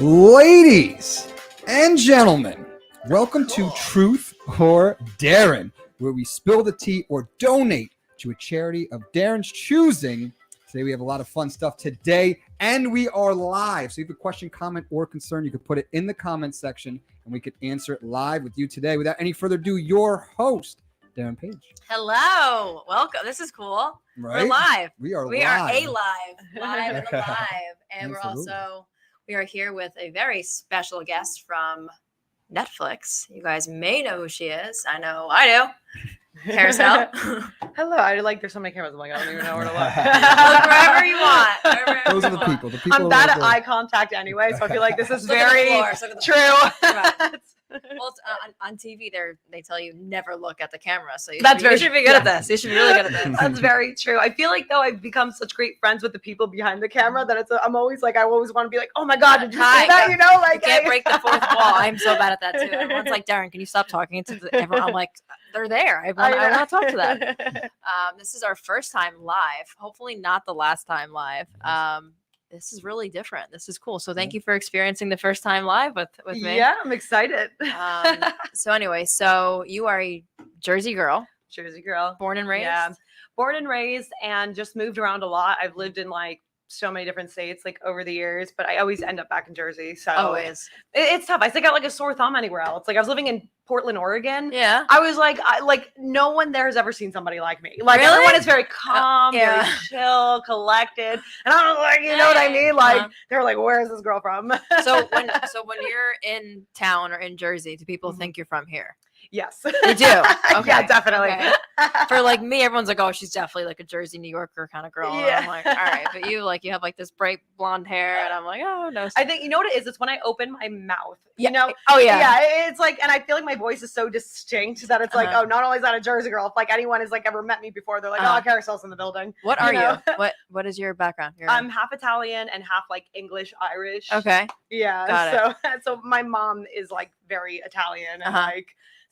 Ladies and gentlemen, welcome to Truth or Darren, where we spill the tea or donate to a charity of Darren's choosing. Today we have a lot of fun stuff today, and we are live. So if you have a question, comment, or concern, you can put it in the comment section, and we can answer it live with you today. Without any further ado, your host, Derynn Page. Hello, welcome. This is cool. Right? We're live. We are We live. are live and alive, and Absolutely. we are here with a very special guest from Netflix. You guys may know who she is. I know I do. Kariselle. Hello. There's so many cameras. I'm like, I don't even know where to look. Look wherever you want. Wherever Those are you the want. people. The people I'm are bad right at there. eye contact anyway, so I feel like this is Look at the very floor, look at the floor. true. Well, it's, on TV, they tell you never look at the camera, so you, That's you very should be good at this. You should be really good at this. That's very true. I feel like though I've become such great friends with the people behind the camera that I'm always like I always want to be like, oh my god, did you Hi. see that? You know, like You can't break the fourth wall. I'm so bad at that too. Everyone's like, Darren, can you stop talking to everyone? I'm like, they're there. I want to talk to them. This is our first time live. Hopefully not the last time live. This is really different. This is cool. So thank you for experiencing the first time live with me. Yeah, I'm excited. So anyway, so you are a Jersey girl, Jersey girl, born and raised. Yeah, born and raised, and just moved around a lot. I've lived in like so many different states like over the years, but I always end up back in Jersey. So Always. It's tough. I think I got like a sore thumb anywhere else. Like I was living in Portland, Oregon. Yeah. I was like, no one there has ever seen somebody like me. Like Really? everyone is very calm, yeah. very chill, collected, and I don't like, you know what I mean? Like they're like, where is this girl from? So when you're in town or in Jersey, do people think you're from here? Yes, They do. Okay. Yeah, definitely. Okay. For like me, everyone's like, oh, she's definitely like a Jersey, New Yorker kind of girl. And Yeah. I'm like, all right. But you have like this bright blonde hair, and I'm like, oh no. I think you know what it is. It's when I open my mouth. Yeah. You know. Oh yeah. Yeah. It's like, and I feel like my voice is so distinct that it's like, Uh-huh. oh, not only is that a Jersey girl, if like anyone has like ever met me before, they're like, Uh-huh. oh, Kariselle's in the building. What are know? you? What is your background? I'm half Italian and half like English, Irish. Okay. Yeah. Got So my mom is like very Italian and Uh-huh. like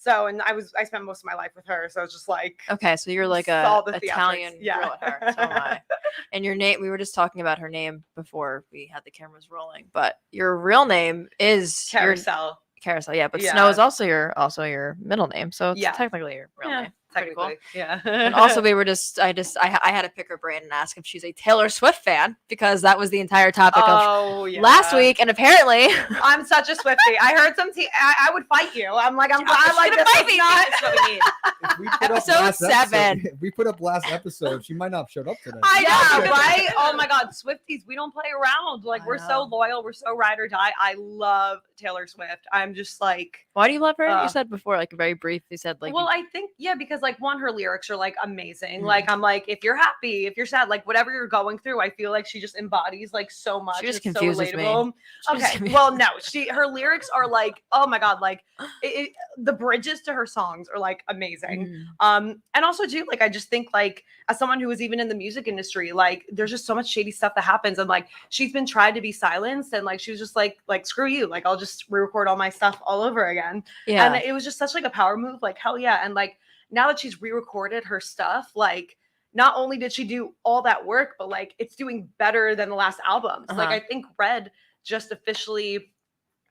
and I spent most of my life with her. So it's just like Okay, so you're like Saw a the Italian theatrics. Yeah. girl at her. So am I. And your name, we were just talking about her name before we had the cameras rolling, but your real name is your Kariselle. Kariselle. Yeah, but Yeah. Snow is also your middle name, so it's Yeah. technically your real name. Pretty cool. Technically. Yeah. And also, we were I had to pick her brain and ask if she's a Taylor Swift fan, because that was the entire topic of yeah. last week, and apparently I'm such a Swiftie. I heard some I would fight you. I'm like, I like gonna this. fight It's me. not- That's what we need. If we put up Episode last 7. If we put up last episode, she might not have showed up today. I know, Yeah. right? Oh my God, Swifties, we don't play around. Like I we're so know. loyal, we're so ride or die. I love Taylor Swift. I'm just like, Why do you love her? You Uh, said before, like very brief. You said like, well, I think because like one, her lyrics are like amazing. Mhm. Like I'm like, if you're happy, if you're sad, like whatever you're going through, I feel like she just embodies like so much. She just It's so confuses me. relatable. She just- Okay, well, no, her lyrics are like, oh my God, like the bridges to her songs are like amazing. Mm. And also too, like I just think like as someone who was even in the music industry, like there's just so much shady stuff that happens, and like she's been tried to be silenced, and like she was just like screw you, like I'll just re-record all my stuff all over again. Yeah. And it was just such like a power move, like hell yeah. And like now that she's re-recorded her stuff, like not only did she do all that work, but like it's doing better than the last albums. Like Uh-huh. I think Red just officially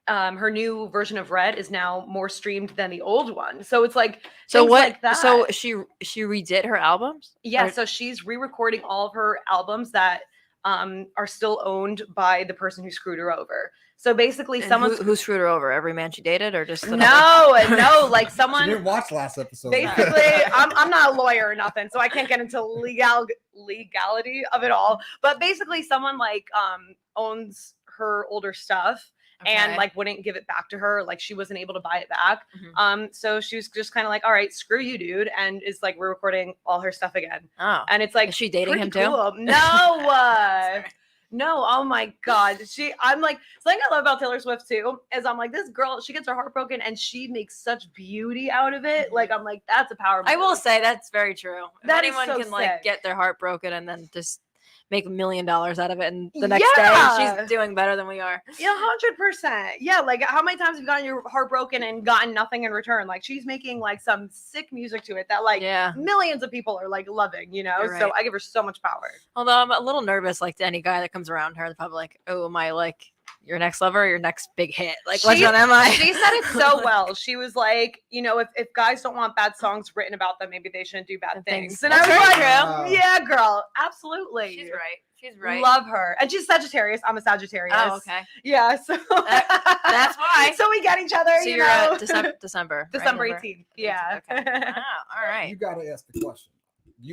her new version of Red is now more streamed than the old one. So it's like So things what? like that. So she redid her albums. Yeah, Or- so she's re-recording all of her albums that are still owned by the person who screwed her over. So basically, and someone who screwed her over? Every man she dated, or just no, like She someone didn't watch last episode. basically. I'm not a lawyer or nothing, so I can't get into legality of it all. But basically, someone like owns her older stuff. And Okay. like wouldn't give it back to her, like she wasn't able to buy it back. Mhm. So she was just kind of like, all right, screw you, dude, and is like re-recording all her stuff again. Oh, And it's like is she dating pretty him too? cool. No, Sorry. no, oh my God. I'm like, something I love about Taylor Swift too, is I'm like, this girl, she gets her heart broken and she makes such beauty out of it. Like, I'm like, that's a power I will move. say that's very true. If That is anyone so can like sick. get their heart broken and then just make $1 million out of it, and the next day Yeah. she's doing better than we are. Yeah, 100%. Yeah, like how many times have you gotten your heart broken and gotten nothing in return? Like she's making like some sick music to it that like Yeah. millions of people are like loving, you know? You're So right. I give her so much power. Although I'm a little nervous, like to any guy that comes around her, they're probably like, "Oh, am I like your next lover or your next big hit? Like, which She- one am I? She said it so well. She was like, you know, if guys don't want bad songs written about them, maybe they shouldn't do bad things. And I was That's like, very true. yeah, girl, absolutely. She's right. She's right. Love her. And she's Sagittarius. I'm a Sagittarius. Oh, okay. Yeah. So That's why. So we get each other. So you you're know? December. December right? 18th. Yeah. Okay. Oh, all right. You got to ask the question.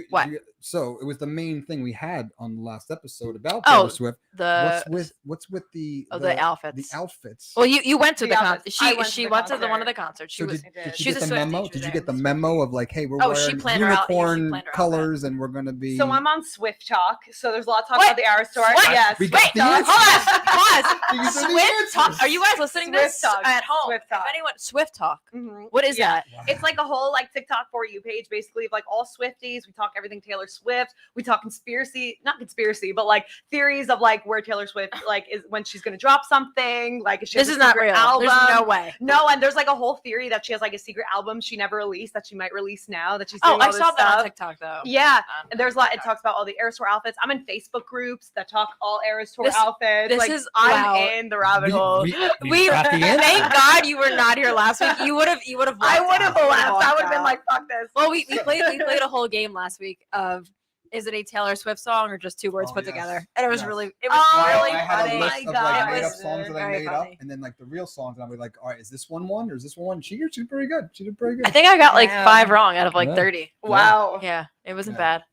What? So it was the main thing we had on the last episode about Oh, Taylor Swift. The What's with the outfits. The outfits. Well, you went to The the concert. outfits. I She went went to to the the one of the concert. concerts. She So was. did she's you a get the Swiftie. memo? She Did was you there. get the memo of like, hey, we're Oh, she wearing planned her out- yeah, she unicorn planned her colors and we're gonna be. So I'm on Swift Talk. So there's a lot of talk What? about the Eras Tour. What? Yes. We got Swift the Talk. answer. Pause. These are the Swift Talk. answers. Are you guys listening to this Swift Talk. at home? Swift Talk. If anyone, Swift Talk. Mhm. What is Yeah. that? Wow. It's like a whole like TikTok for you page, basically of like all Swifties. We talk everything Taylor Swift. We talk not conspiracy, but like theories of like where Taylor Swift like is when she's gonna drop something. Like if she has This a is not secret real. album. There's no way. No, and there's like a whole theory that she has like a secret album she never released that she might release now that she's Oh, doing I all this saw that on stuff. TikTok though. Yeah, Um, and there's a lot. It TikTok. talks about all the Eras Tour outfits. I'm in Facebook groups that talk all Eras Tour This- outfits. this like, is- I'm wow. in the rabbit hole. We got the answer. thank God you were not here last week. You would have. I would have left. I would have been out. like, fuck this. Well, we played a whole game last week of is it a Taylor Swift song or just two words Oh, put yes. together? And it was Yes. really Oh, really I had funny. a my list of God. like It made up was songs that I very made funny. up, and then like the real songs, and I'll be like, all right, is this one, or is this one? She did pretty good. She did pretty good. I think I got like Damn. 5 wrong out of like Yeah. 30. Wow. Yeah, it wasn't Yeah. bad.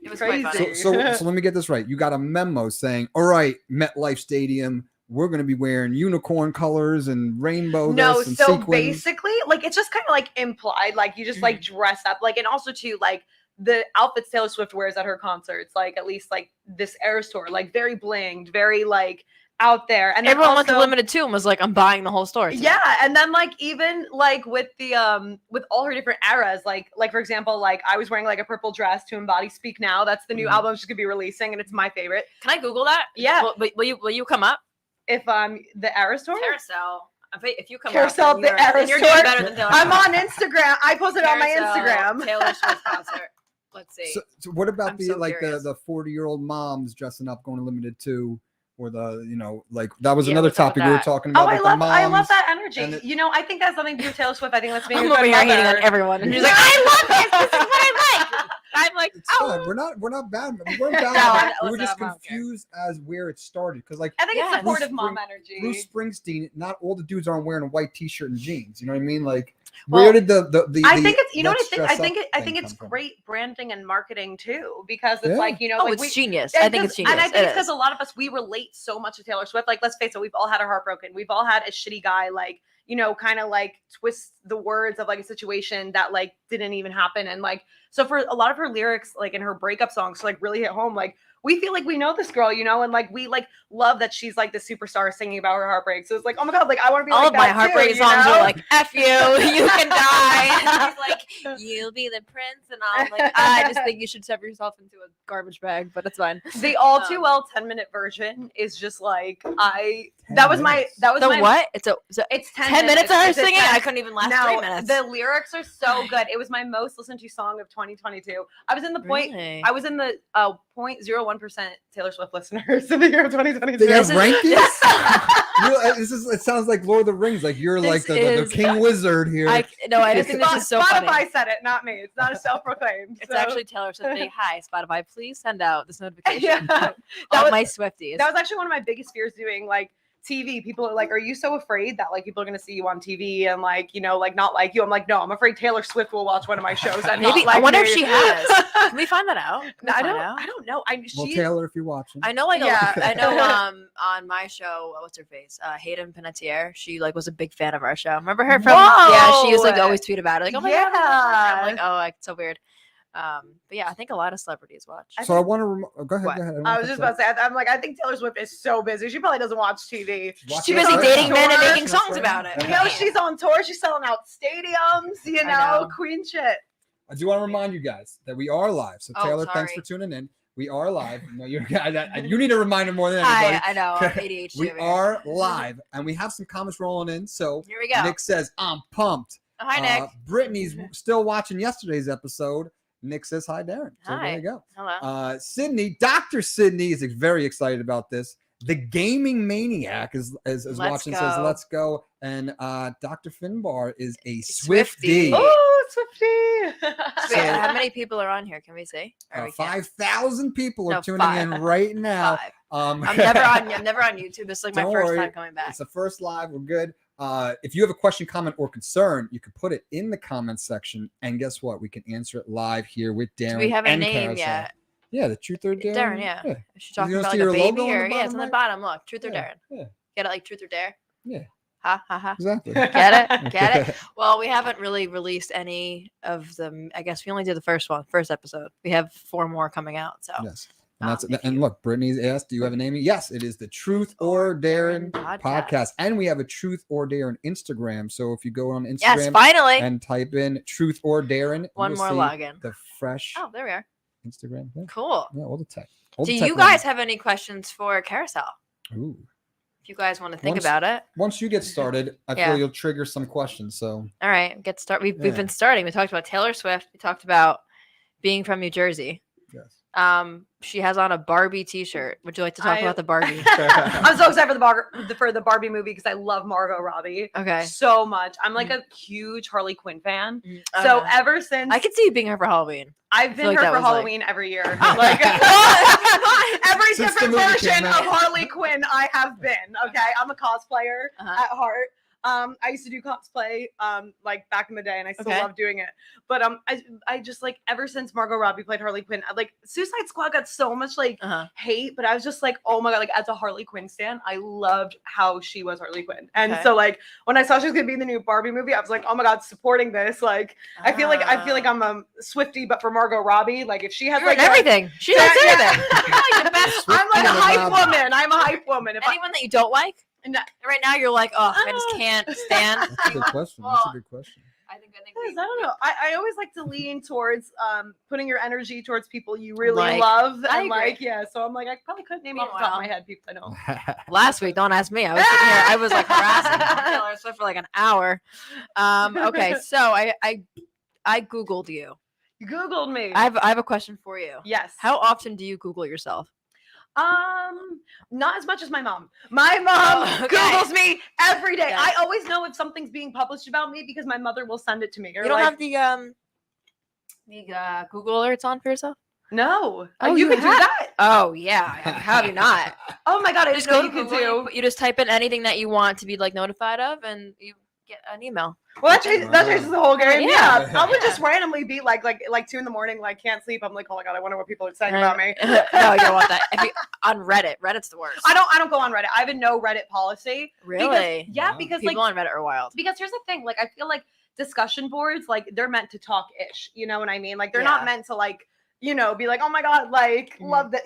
It was quite Crazy. funny. So let me get this right. You got a memo saying, all right, MetLife Stadium, we're going to be wearing unicorn colors and rainbow No, this and so sequins. basically, like it's just kind of like implied, like you just like dress up, like, and also too, like the outfits Taylor Swift wears at her concerts, like at least like this Eras Tour, like very blinged, very like out there, and then Everyone went to also- Limited 2 and was like, I'm buying the whole store. today." Yeah, and then like even like with the with all her different eras, like for example, like I was wearing like a purple dress to embody Speak Now. That's the new Mhm. album she's gonna be releasing, and it's my favorite. Can I Google that? Yeah. Will you come up? If the Eras Tour, Cariselle. If you come Cariselle, up, the Eras you're Tour. doing better than Taylor I'm Swift. on Instagram. I posted it on my Cariselle, Instagram. Taylor Swift concert. Let's see. So what about I'm the so like curious. the 40-year-old moms dressing up going to Limited 2, or the like that was Yeah, another what's up with topic we were that? talking Oh, about. I with love the I love moms. that energy. and it- You know, I think that's something to do with Taylor Swift. I think that's being I'm a over good here hating on mother. everyone, and she's like, I love this. This is what I like. I'm like, It's fine. We're not bad. We weren't bad. No, about it. I- We were just listen, I don't care. confused as where it started because like I think Yeah, it's supportive Bruce mom Spring- energy. Bruce Springsteen, not all the dudes aren't wearing a white T-shirt and jeans. You know what I mean? Like, Well, where did the I think it's you know what I let's think. I dress think up it. I thing think it's come from? great branding and marketing too, because it's Yeah. like you know, oh, like it's genius. and I think 'cause- it's genius. And I think It it's because is. a lot of us we relate so much to Taylor Swift. Like, let's face it, we've all had our heart broken. We've all had a shitty guy, like you know, kind of like twist the words of like a situation that like didn't even happen. And like, so for a lot of her lyrics, like in her breakup songs, to like really hit home, like we feel like we know this girl, you know, and like we like love that she's like the superstar singing about her heartbreak. So it's like, oh my god, like I want to be All like of my that heartbreak too, you songs know? are like, F you, you can die. And she's like, you'll be the prince. And I'm like, I just think you should shove yourself into a garbage bag, but it's fine. The all too Um, well 10-minute version is just like 10 that was my So my what? It's 10 minutes of her It's a singing? 10 I couldn't even last no, 3 minutes. the lyrics are so good. It was my most listened to song of 2022. I was in the Really? I was in the 0.01% Taylor Swift listeners in the year of 2022. They have This is- rankings. It sounds like Lord of the Rings. Like you're This like the is- King Wizard here. I just think this is so Spotify funny. said it, not me. It's not a self-proclaimed. It's so- actually Taylor Swift saying, hi, Spotify, please send out this notification Yeah. to That all was- my Swifties. That was actually one of my biggest fears doing like TV. People are like, are you so afraid that like people are gonna see you on TV and like, you know, like not like you? I'm like, no, I'm afraid Taylor Swift will watch one of my shows and Maybe not like I wonder me. if she has. Can we find that out? Can we I find don't out? I don't know. Well, She Taylor, if you're watching, I know, like, Yeah. I know, on my show, what's her face? Hayden Panettiere. She like was a big fan of our show. Remember her from? Yeah, she used to like Whoa! always tweet about it. Like, oh my god, I'm like, Yeah. oh, like so weird. But yeah, I think a lot of celebrities watch. so I want to go ahead. What? Go ahead. I was just about to say, I'm like, I think Taylor Swift is so busy. She probably doesn't watch TV. She's too busy dating men and making songs about it. You know, she's on tour. She's selling out stadiums. You I know, know. queen shit. I do want to remind you guys that we are live. So Oh, Taylor, thanks sorry. for tuning in. We are live. No, you need a reminder more than anybody. I know. I'm ADHD. We over here. are live, and we have some comments rolling in. So Here we go. Nick says, "I'm pumped." Oh, hi, Nick. Brittany's still watching yesterday's episode. Nick says, "Hi, Darren." So Hi. there you go. Hello. Sydney, Dr. Sydney is very excited about this. The Gaming Maniac is watching, says, go. let's go. And Dr. Finbar is a Swiftie. Swiftie. Oh, Swiftie. Wait, how many people are on here? Can we see? Or we can't? 5,000 people are No, tuning 5. in right now. 5. I'm I'm never on YouTube. This is like my Don't first worry. time coming back. It's the first live. We're good. If you have a question, comment, or concern, you can put it in the comments section. And guess what? We can answer it live here with Darren. Do we have a and name Cariselle. yet? Yeah, the Truth or Darren. Darren, yeah. Is she talking You about see like a your baby logo on the or yeah, it's bottom on the right? bottom. Look, Truth or Yeah, Darren. yeah. Get it like Truth or Dare? Yeah. Ha ha ha. Exactly. Get it? Get it? Well, we haven't really released any of them. I guess we only did the first episode. We have 4 more coming out. So Yes. And that's if and you- look, Brittany's asked, do you have a name? Yes, it is the Truth or Darren podcast. And we have a Truth or Darren Instagram. So if you go on Instagram yes, finally. and type in Truth or Darren, One you'll more see login. the fresh Oh, there we are. Instagram. Yeah, Cool. yeah, all the tech. Do you guys have any questions for Kariselle? Ooh. If you guys want to think Once- about it. Once you get started, I Yeah. feel you'll trigger some questions. So All right, get started. We've Yeah. been starting. We talked about Taylor Swift. We talked about being from New Jersey. yes. She has on a Barbie T-shirt. Would you like to talk about the Barbie? I'm so excited for the Barbie movie because I love Margot Robbie Okay. so much. I'm like a huge Harley Quinn fan. Oh, So yeah. ever since I could see you being here for Halloween. I've feel been like her that for was, like- Halloween every year. Oh. Like every Since the different movie version came of out. Harley Quinn I have been. Okay, I'm a cosplayer Uh-huh. at heart. I used to do cosplay like back in the day, and I still Okay. love doing it. But I just like ever since Margot Robbie played Harley Quinn, like Suicide Squad got so much like Uh-huh. hate, but I was just like, oh my god, like as a Harley Quinn stan, I loved how she was Harley Quinn. And Okay. so like when I saw she was gonna be in the new Barbie movie, I was like, oh my god, supporting this. Like I feel like I'm a Swiftie, but for Margot Robbie, like if she has You're like in everything. She Yeah, likes yeah. everything. You're like the best. I'm like a Swiftie hype and a woman. I'm a hype woman. If I, Anyone that you don't like? no, Right now, you're like, oh, I just can't stand. That's a good question. That's a good question. I think I don't know. I always like to lean towards putting your energy towards people you really Like, love. I And agree. like, yeah. So I'm like, I probably couldn't name it off the top of my head, people I know. Last week, don't ask me. I was sitting here. I was like harassing Taylor Swift for like an hour. Okay, so I Googled you. You Googled me. I have a question for you. Yes. How often do you Google yourself? Not as much as my mom. My mom Oh, okay. Googles me every day. Yes. I always know if something's being published about me because my mother will send it to me. Or You don't like, have the Google alerts on for yourself? no. Oh, you you can do have- that. Oh yeah. How have you not? Oh my god, I Just didn't know go you to could Google. do. You just type in anything that you want to be like notified of, and you get an email. Well, that changes the whole game. Yeah. Yeah. I would just randomly be like 2 in the morning, like can't sleep. I'm like, oh my god, I wonder what people are saying about me. no, you don't want that. If you, on Reddit's the worst. I don't go on Reddit. I have a no Reddit policy. Really. Yeah, Wow. because People like on Reddit are wild. because here's the thing, like I feel like discussion boards, like they're meant to talk ish. You know what I mean? Like they're Yeah. not meant to like, be like, oh my god, like Mhm. love that,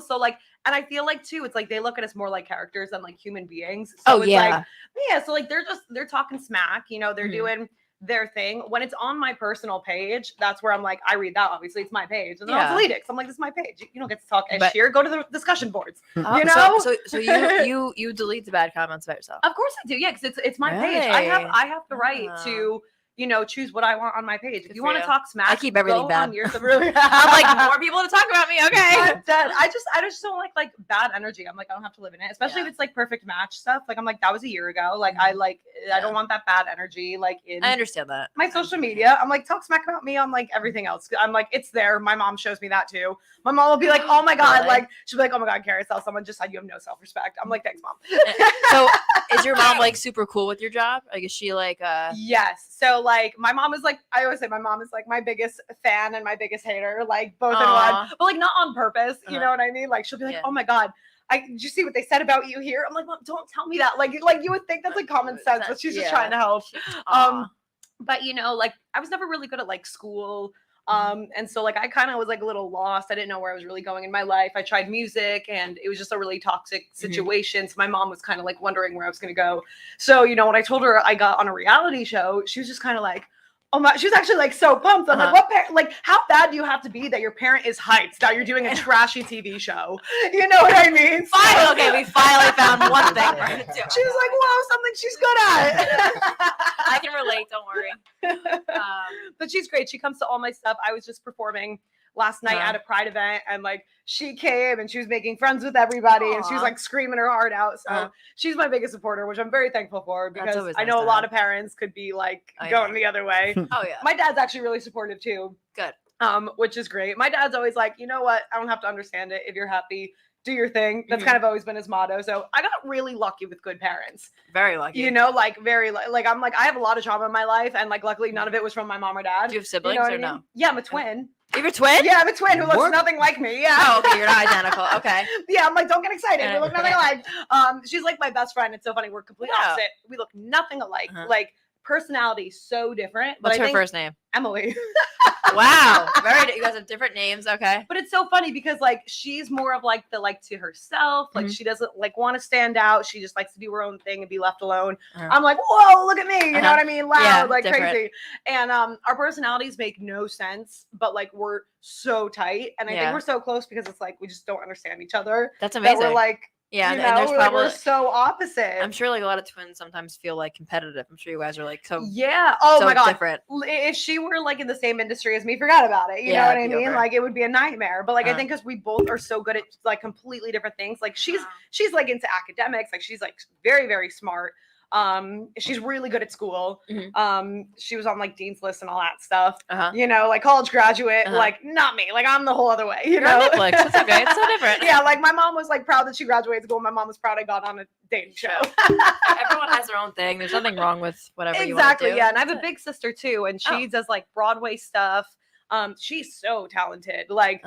So like, and I feel like too, it's like they look at us more like characters than like human beings. So Oh it's yeah. like, yeah, so like they're talking smack, they're Mhm. doing their thing. When it's on my personal page, that's where I'm like, I read that, obviously it's my page, and then I'll Yeah. delete it. So I'm like, this is my page. You don't get to talk ish But- here. Go to the discussion boards. Oh, you know? So you delete the bad comments about yourself. Of course I do. Yeah, because it's my page. I have Really? the right Oh. to choose what I want on my page. Good If you for want to you. talk smack, I keep everything go bad. on yours. Really, I'm like more people to talk about me. Okay. I'm dead. I just don't like bad energy. I'm like, I don't have to live in it, especially Yeah. if it's like perfect match stuff. Like I'm like, that was a year ago. Like I don't want that bad energy like in I understand that. my social media. I'm like, talk smack about me on like everything else. I'm like, it's there. My mom shows me that too. My mom will be like, oh my god, Really? like she'll be like, oh my god, Kariselle, someone just said you have no self-respect. I'm like, thanks, mom. So is your mom like super cool with your job? Like is she like Yes. So like my mom is like, I always say my mom is like my biggest fan and my biggest hater, like both in Aw. one, but like not on purpose. You Uh-huh. know what I mean? Like she'll be like, Yeah. oh my god, did you see what they said about you here? I'm like, Mom, don't tell me that. Like you would think that's like common sense, but she's just Yeah. trying to help. Aw. But like I was never really good at like school. And so like I kind of was like a little lost. I didn't know where I was really going in my life. I tried music and it was just a really toxic situation. So my mom was kind of like wondering where I was going to go. So, when I told her I got on a reality show, she was just kind of like, oh my, she was actually like so pumped. I'm like, how bad do you have to be that your parent is hyped that you're doing a trashy TV show? You know what I mean? Finally, okay, we finally found one thing for her to do. She was like, wow, something she's good at. I can relate, don't worry. But she's great. She comes to all my stuff. I was just performing last night at a Pride event, and like she came and she was making friends with everybody, and she was like screaming her heart out. So she's my biggest supporter, which I'm very thankful for, because I know a lot of parents could be like going the other way. Oh yeah. My dad's actually really supportive too. Good. Which is great. My dad's always like, you know what? I don't have to understand it. If you're happy, do your thing. That's kind of always been his motto. So I got really lucky with good parents. Very lucky. You know, like very like I'm like I have a lot of trauma in my life, and like luckily none of it was from my mom or dad. Do you have siblings or no? Yeah, I'm a twin. You're a twin? Yeah, I'm a twin who looks nothing like me. Yeah. Oh, okay. You're not identical. Okay. Yeah, I'm like, don't get excited. We look nothing alike. She's like my best friend. It's so funny. We're completely opposite. We look nothing alike. Like personality so different. What's her first name? Emily. Wow. You guys have different names. Okay. But it's so funny because like she's more of like the like to herself. Like she doesn't like want to stand out. She just likes to do her own thing and be left alone. I'm like, whoa, look at me. You know what I mean? Loud, like different. Crazy. And our personalities make no sense, but like we're so tight. And I think we're so close because it's like we just don't understand each other. That's amazing. That we're like, yeah, you and there's like probably we're so opposite. I'm sure like a lot of twins sometimes feel like competitive. I'm sure you guys are like so Oh so my god, different. If she were like in the same industry as me, forgot about it. You know what I mean? Like it would be a nightmare. But like I think because we both are so good at like completely different things. Like she's like into academics. Like she's like very very smart. She's really good at school. She was on like dean's list and all that stuff. You know, like college graduate. Like not me. Like I'm the whole other way. You know, Netflix. It's okay. It's so different. Yeah, like my mom was like proud that she graduated school. My mom was proud I got on a dating show. Everyone has their own thing. There's nothing wrong with whatever you want to do. Exactly. Yeah, and I have a big sister too, and she does like Broadway stuff. She's so talented. Like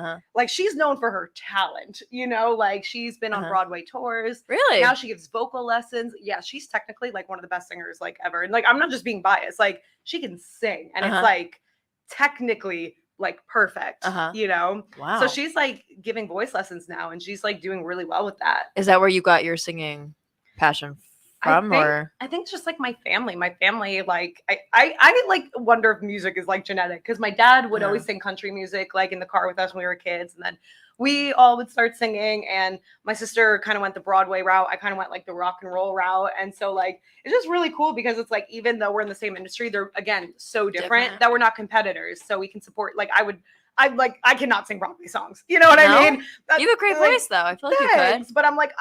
she's known for her talent, you know, like she's been on Broadway tours. Really? Now she gives vocal lessons. Yeah, she's technically like one of the best singers like ever. And like I'm not just being biased, like she can sing and it's like technically like perfect, you know? Wow. So she's like giving voice lessons now and she's like doing really well with that. Is that where you got your singing passion from? I think it's just like my family. My family, like I like wonder if music is like genetic because my dad would always sing country music like in the car with us when we were kids, and then we all would start singing. And my sister kind of went the Broadway route. I kind of went like the rock and roll route, and so like it's just really cool because it's like even though we're in the same industry, they're again so different that we're not competitors. So we can support. Like I cannot sing Broadway songs. You know what I mean? You have a great voice though. I feel like you could. But I'm like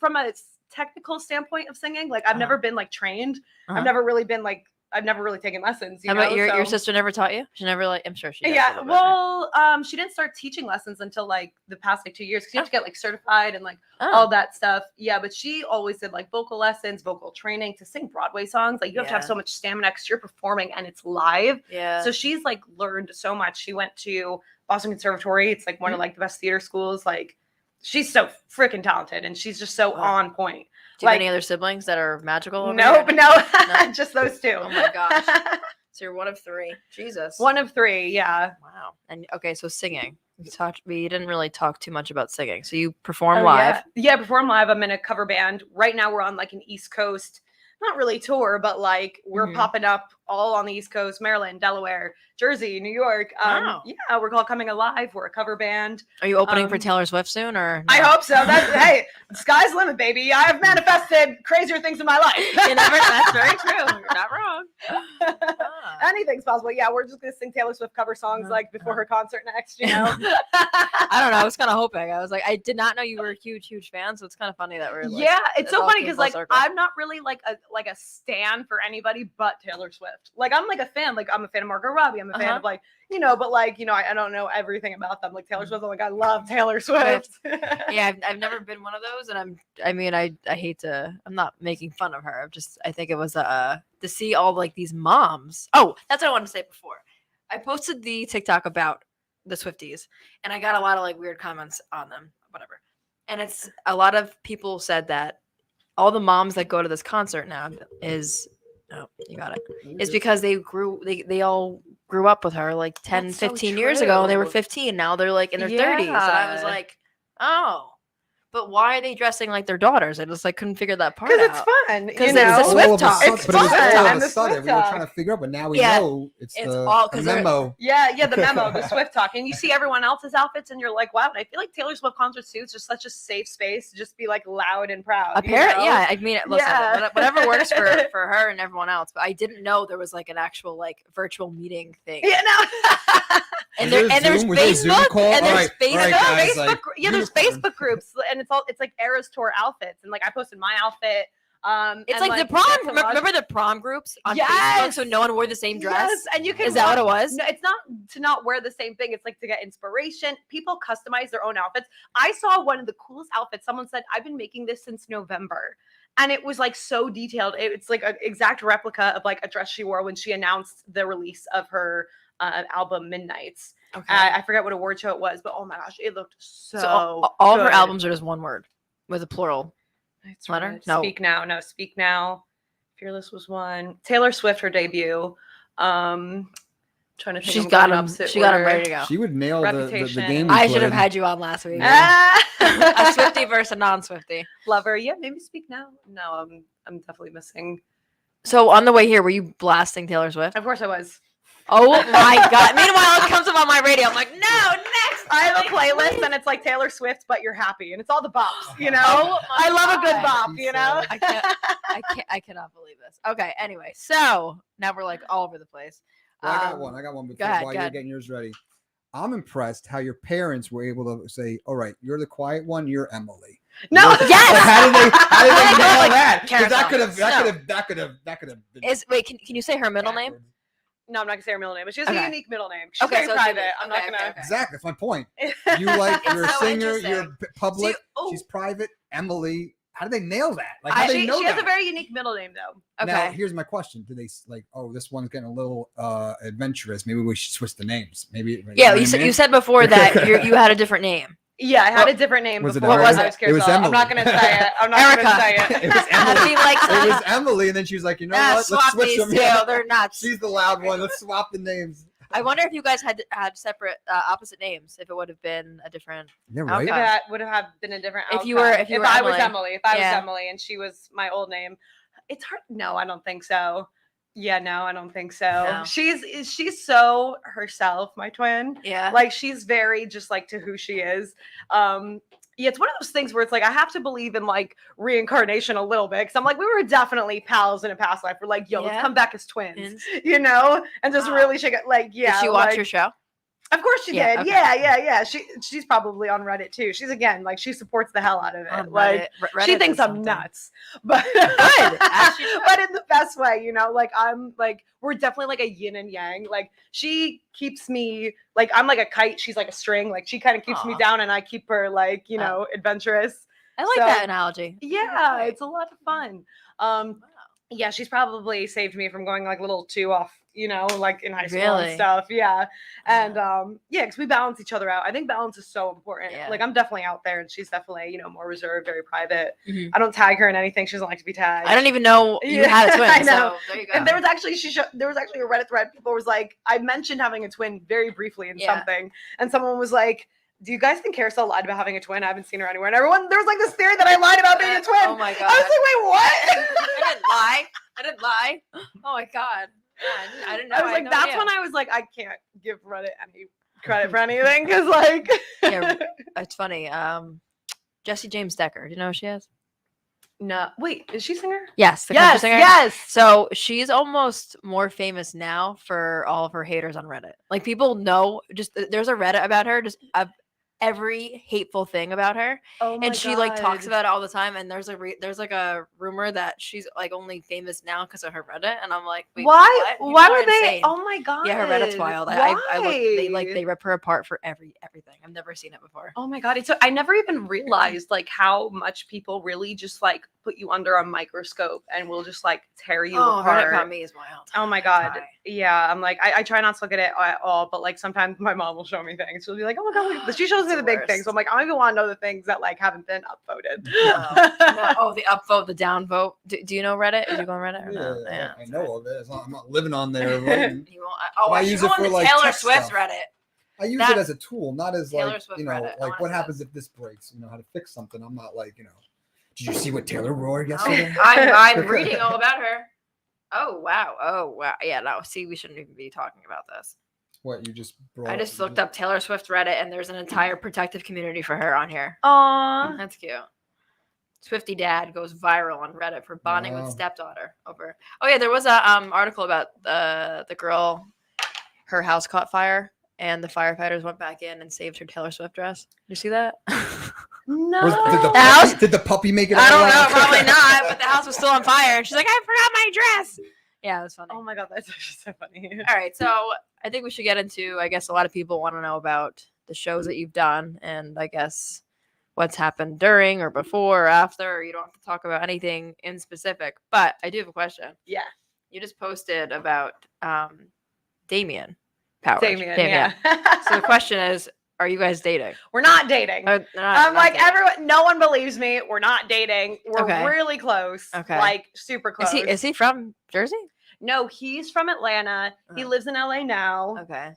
from a technical standpoint of singing, like I've never been like trained. I've never really taken lessons. How about your sister never taught you? She never like, I'm sure she does. Yeah, well, she didn't start teaching lessons until like the past like 2 years because you have to get like certified and like all that stuff. Yeah, but she always did like vocal lessons, vocal training to sing Broadway songs. Like you have to have so much stamina because you're performing and it's live. Yeah. So she's like learned so much. She went to Boston Conservatory. It's like one of like the best theater schools. Like she's so freaking talented and she's just so on point. Do you have any other siblings that are magical? No, just those two. Oh my gosh. So you're one of three. Jesus. One of three, yeah. Wow. And okay, so singing. We didn't really talk too much about singing. So you perform live. Yeah, perform live. I'm in a cover band. Right now we're on like an East Coast, not really tour, but like we're popping up all on the East Coast, Maryland, Delaware, Jersey, New York. Yeah, we're called Coming Alive. We're a cover band. Are you opening for Taylor Swift soon or? No? I hope so. Hey, sky's the limit, baby. I have manifested crazier things in my life. That's very true. You're not wrong. Anything's possible. Yeah, we're just gonna sing Taylor Swift cover songs like before her concert next, you know. I don't know. I was kind of hoping. I was like, I did not know you were a huge fan, so it's kind of funny that we're like, it's so funny because like I'm not really like a stan for anybody but Taylor Swift. Like I'm like a fan. Like I'm a fan of Margot Robbie. I'm a fan of like, you know, but like, you know, I don't know everything about them. Like Taylor Swift, I'm like, I love Taylor Swift. Yeah, I've never been one of those, and I hate to. I'm not making fun of her. I think it was to see all like these moms. Oh, that's what I wanted to say before. I posted the TikTok about the Swifties, and I got a lot of like weird comments on them, whatever. And it's a lot of people said that all the moms that go to this concert now is. Oh, you got it. It's because they all grew up with her like 10, 15 years ago. And they were 15. Now they're like in their 30s. And I was like, oh. But why are they dressing like their daughters? I just like couldn't figure that part out. Because it's fun. Because it's a Swift talk. It's fun. All of a sudden, we were trying to figure out, but now we know it's the memo. Yeah, the memo, the Swift talk. And you see everyone else's outfits and you're like, wow. And I feel like Taylor Swift concerts too, it's just such a safe space to just be like loud and proud. Apparently, yeah. I mean, listen, whatever works for her and everyone else. But I didn't know there was like an actual like virtual meeting thing. Yeah, no. And Was there's Zoom? Was there a Zoom Facebook, call? and All there's right, Facebook. all right, guys, Facebook, like, yeah, there's uniform. Facebook groups, and it's like Eras Tour outfits, and like I posted my outfit. It's and, like the we prom. got some Remember the prom groups on Facebook, Yes! so no one wore the same dress. Yes, and you can. Is that what it was? No, it's not to not wear the same thing. It's like to get inspiration. People customize their own outfits. I saw one of the coolest outfits. Someone said, "I've been making this since November," and it was like so detailed. It's like an exact replica of like a dress she wore when she announced the release of her album Midnights. Okay. I forget what award show it was, but oh my gosh, it looked so. All of her good. albums are just one word with a plural. It's letter? right. No. Speak Now. No, Speak Now. Fearless was one. Taylor Swift, her debut. Trying to think. She's I'm got going him. opposite She got him order. ready to go. She would nail the Reputation. game. I should have had you on last week. Ah! A Swiftie versus a non-Swiftie. Lover. Yeah, maybe Speak Now. No, I'm definitely missing. So on the way here, were you blasting Taylor Swift? Of course I was. Oh my god! Meanwhile, it comes up on my radio. I'm like, no, next. I have a please, playlist please. and it's like Taylor Swift, but you're happy, and it's all the bops. You know, Oh my I love a good God. bop. You know. I cannot believe this. Okay. Anyway, so now we're like all over the place. Well, I got one before ahead, while go you're ahead. getting yours ready. I'm impressed how your parents were able to say, "All right, you're the quiet one. You're Emily." No. Yes! Like, how did they nail Like, that? 'Cause Kariselle. that could have been. Wait? Can you say her middle name? backwards. No, I'm not gonna say her middle name, but she has Okay. a unique middle name. She's Okay, very so it's private. unique. I'm not Okay, gonna. okay. Exactly, that's my point. You like It's you're a so singer, interesting. you're public. oh. She's private. Emily. How do they nail that? Like, how do they She know has that? a very unique middle name though. Okay. Now, here's my question: do they like? Oh, this one's getting a little adventurous. Maybe we should switch the names. Maybe. Yeah, know you what I said mean? you said before that you had a different name. Yeah, I had What- a different name was it before. Erica? I was It was Kariselle. I'm not Emily. gonna say it. I'm not Erica. gonna say it. It was Emily. She likes It was Emily, and then she was like, you know what? Let's swap switch these them. two. Yeah. They're nuts. She's the loud one. Let's swap the names. I wonder if you guys had separate opposite names. If it would have been a different. Yeah, Okay. right. If that would have been a different If you outcome. were- if you were I was Emily. Emily, if I Yeah. was Emily and she was my old name, it's hard. No, I don't think so. Yeah, no, I don't think so. No. She's so herself, my twin. Yeah. Like she's very just like to who she is. Yeah, it's one of those things where it's like I have to believe in like reincarnation a little bit because I'm like we were definitely pals in a past life. We're like, yo, Yeah. let's come back as twins, Twins. you know, and just Wow. really shake it. Like, yeah, Did she watch like, your show? Of course she Yeah, did. okay. Yeah. She's probably on Reddit too. She's again like she supports the hell out of it. On Like Reddit. she Reddit thinks is I'm something. nuts, but As she should. but in the best way, you know. Like I'm like we're definitely like a yin and yang. Like she keeps me like I'm like a kite. She's like a string. Like she kind of keeps me Aw. down, and I keep her like you know adventurous. I like So- that analogy. Yeah, Right. it's a lot of fun. Wow. Yeah, she's probably saved me from going like a little too off, you know, like in high school Really? and stuff. Yeah. And yeah, because we balance each other out. I think balance is so important. Yeah. Like I'm definitely out there and she's definitely, you know, more reserved, very private. Mhm. I don't tag her in anything. She doesn't like to be tagged. I don't even know you Yeah, had a twin. I know. So there you go. And there was actually there was actually a Reddit thread. People was like, I mentioned having a twin very briefly in Yeah. something, and someone was like, "Do you guys think Kariselle lied about having a twin? I haven't seen her anywhere." And everyone there was like this theory that I lied about being a twin. Oh my god. I was like, "Wait, what?" I didn't lie. I didn't lie. Oh my god. Yeah, I didn't know. I was had like, no that's idea. when I was like, I can't give Reddit any credit for anything because like, Yeah, it's funny. Jesse James Decker. Do you know who she is? no, wait, is she a singer? Yes, the country Yes, singer. yes. So she's almost more famous now for all of her haters on Reddit. Like people know, just there's a Reddit about her, just of every hateful thing about her, Oh my and she like talks God. about it all the time. And there's like a rumor that she's like only famous now because of her Reddit. And I'm like, wait, Why? what? Why People were are they? insane. Oh my God. Yeah, her Reddit's wild. I look, they rip her apart for everything. I've never seen it before. Oh my God. It's so I never even realized like how much people really just like put you under a microscope and will just like tear you Oh, Reddit apart. about me is wild. Oh my God. Try. Yeah. I'm like, I try not to look at it at all, but like sometimes my mom will show me things. She'll be like, oh my God, look at this. She shows me It's the the big worst. things. So I'm like, I don't even want to know the things that like haven't been upvoted. No. Oh, the upvote, the downvote. Do you know Reddit? Did you go on Reddit or no? Yeah, I know of it. I'm not living on there. Right? You won't, oh, But I I should use go it on for, the like, Taylor tech Swift stuff. Reddit. I use That's it as a tool, not as Taylor like Swift you know, Reddit. I like wanna what see happens this. if this breaks. You know how to fix something. I'm not like you know. Did you see what Taylor wore Oh, yesterday? I'm reading all about her. Oh wow. Yeah, no. See, we shouldn't even be talking about this. What you just brought? I just looked up Taylor Swift Reddit, and there's an entire protective community for her on here. Aw. That's cute. Swiftie dad goes viral on Reddit for bonding Wow. with stepdaughter over. Oh yeah, there was a article about the girl, her house caught fire, and the firefighters went back in and saved her Taylor Swift dress. Did you see that? No. Did the puppy make it I out don't know, alive? probably not. But the house was still on fire, and she's like, "I forgot my dress." Yeah, it was funny. Oh my god, that's actually so funny. All right, so I think we should get into. I guess a lot of people want to know about the shows that you've done, and I guess what's happened during or before or after. Or you don't have to talk about anything in specific, but I do have a question. Yeah. You just posted about Damien Powers. Damien, yeah. So the question is, are you guys dating? We're not dating. I'm like, everyone, no one believes me. We're not dating. We're Okay. really close. Okay. Like super close. Is he from Jersey? No, he's from Atlanta. He lives in LA now. Okay.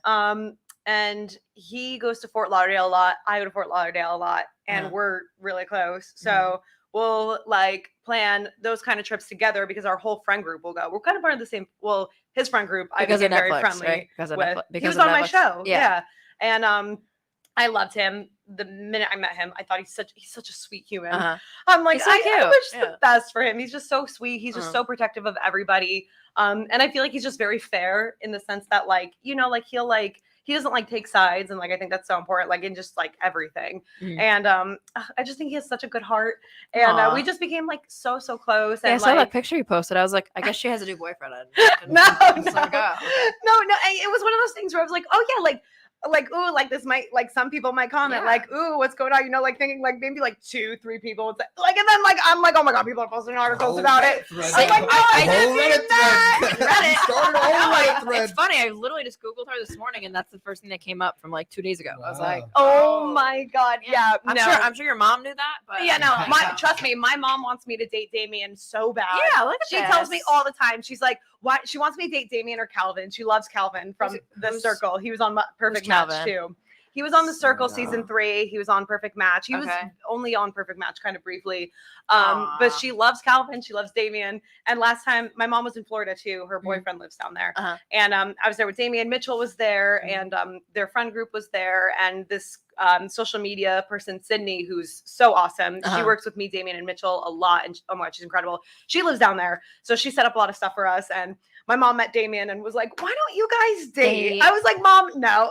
And he goes to Fort Lauderdale a lot. I go to Fort Lauderdale a lot, and we're really close. So we'll like plan those kind of trips together because our whole friend group will go. We're kind of part of the same. Well, his friend group I became very friendly right? Because of with. Netflix. He was on my show. Yeah. And I loved him. The minute I met him, I thought he's such a sweet human. I'm like, so I wish the best for him. He's just so sweet. He's just so protective of everybody. And I feel like he's just very fair in the sense that like, you know, like he doesn't like take sides, and like I think that's so important, like in just like everything. And I just think he has such a good heart, and we just became like so close. And I saw that picture you posted. I was like, I guess she has a new boyfriend. No. Like, No. It was one of those things where I was like, oh yeah, like ooh, like this might, like some people might comment like, ooh, what's going on, you know, like thinking like maybe like 2-3 people would say, like, and then like I'm like, oh my god, people are posting articles about it. I'm like, no, I didn't Reddit. It's funny, I literally just Googled her this morning, and that's the first thing that came up from like 2 days ago. I was like, oh my god, yeah. I'm sure your mom knew that, but yeah, no, trust me, my mom wants me to date Damien so bad. Yeah, look at she tells me all the time. She's like, why she wants me to date Damien or Calvin. She loves Calvin from The Circle. He was on Perfect Match too. He was on The Circle season 3. He was on Perfect Match. He was only on Perfect Match kind of briefly. But she loves Calvin. She loves Damien. And last time, my mom was in Florida too. Her boyfriend lives down there. And I was there with Damien. Mitchell was there, and their friend group was there. And this social media person, Sydney, who's so awesome. She works with me, Damien, and Mitchell a lot. And oh my god, she's incredible. She lives down there. So she set up a lot of stuff for us. And my mom met Damien and was like, why don't you guys date? I was like, Mom, no.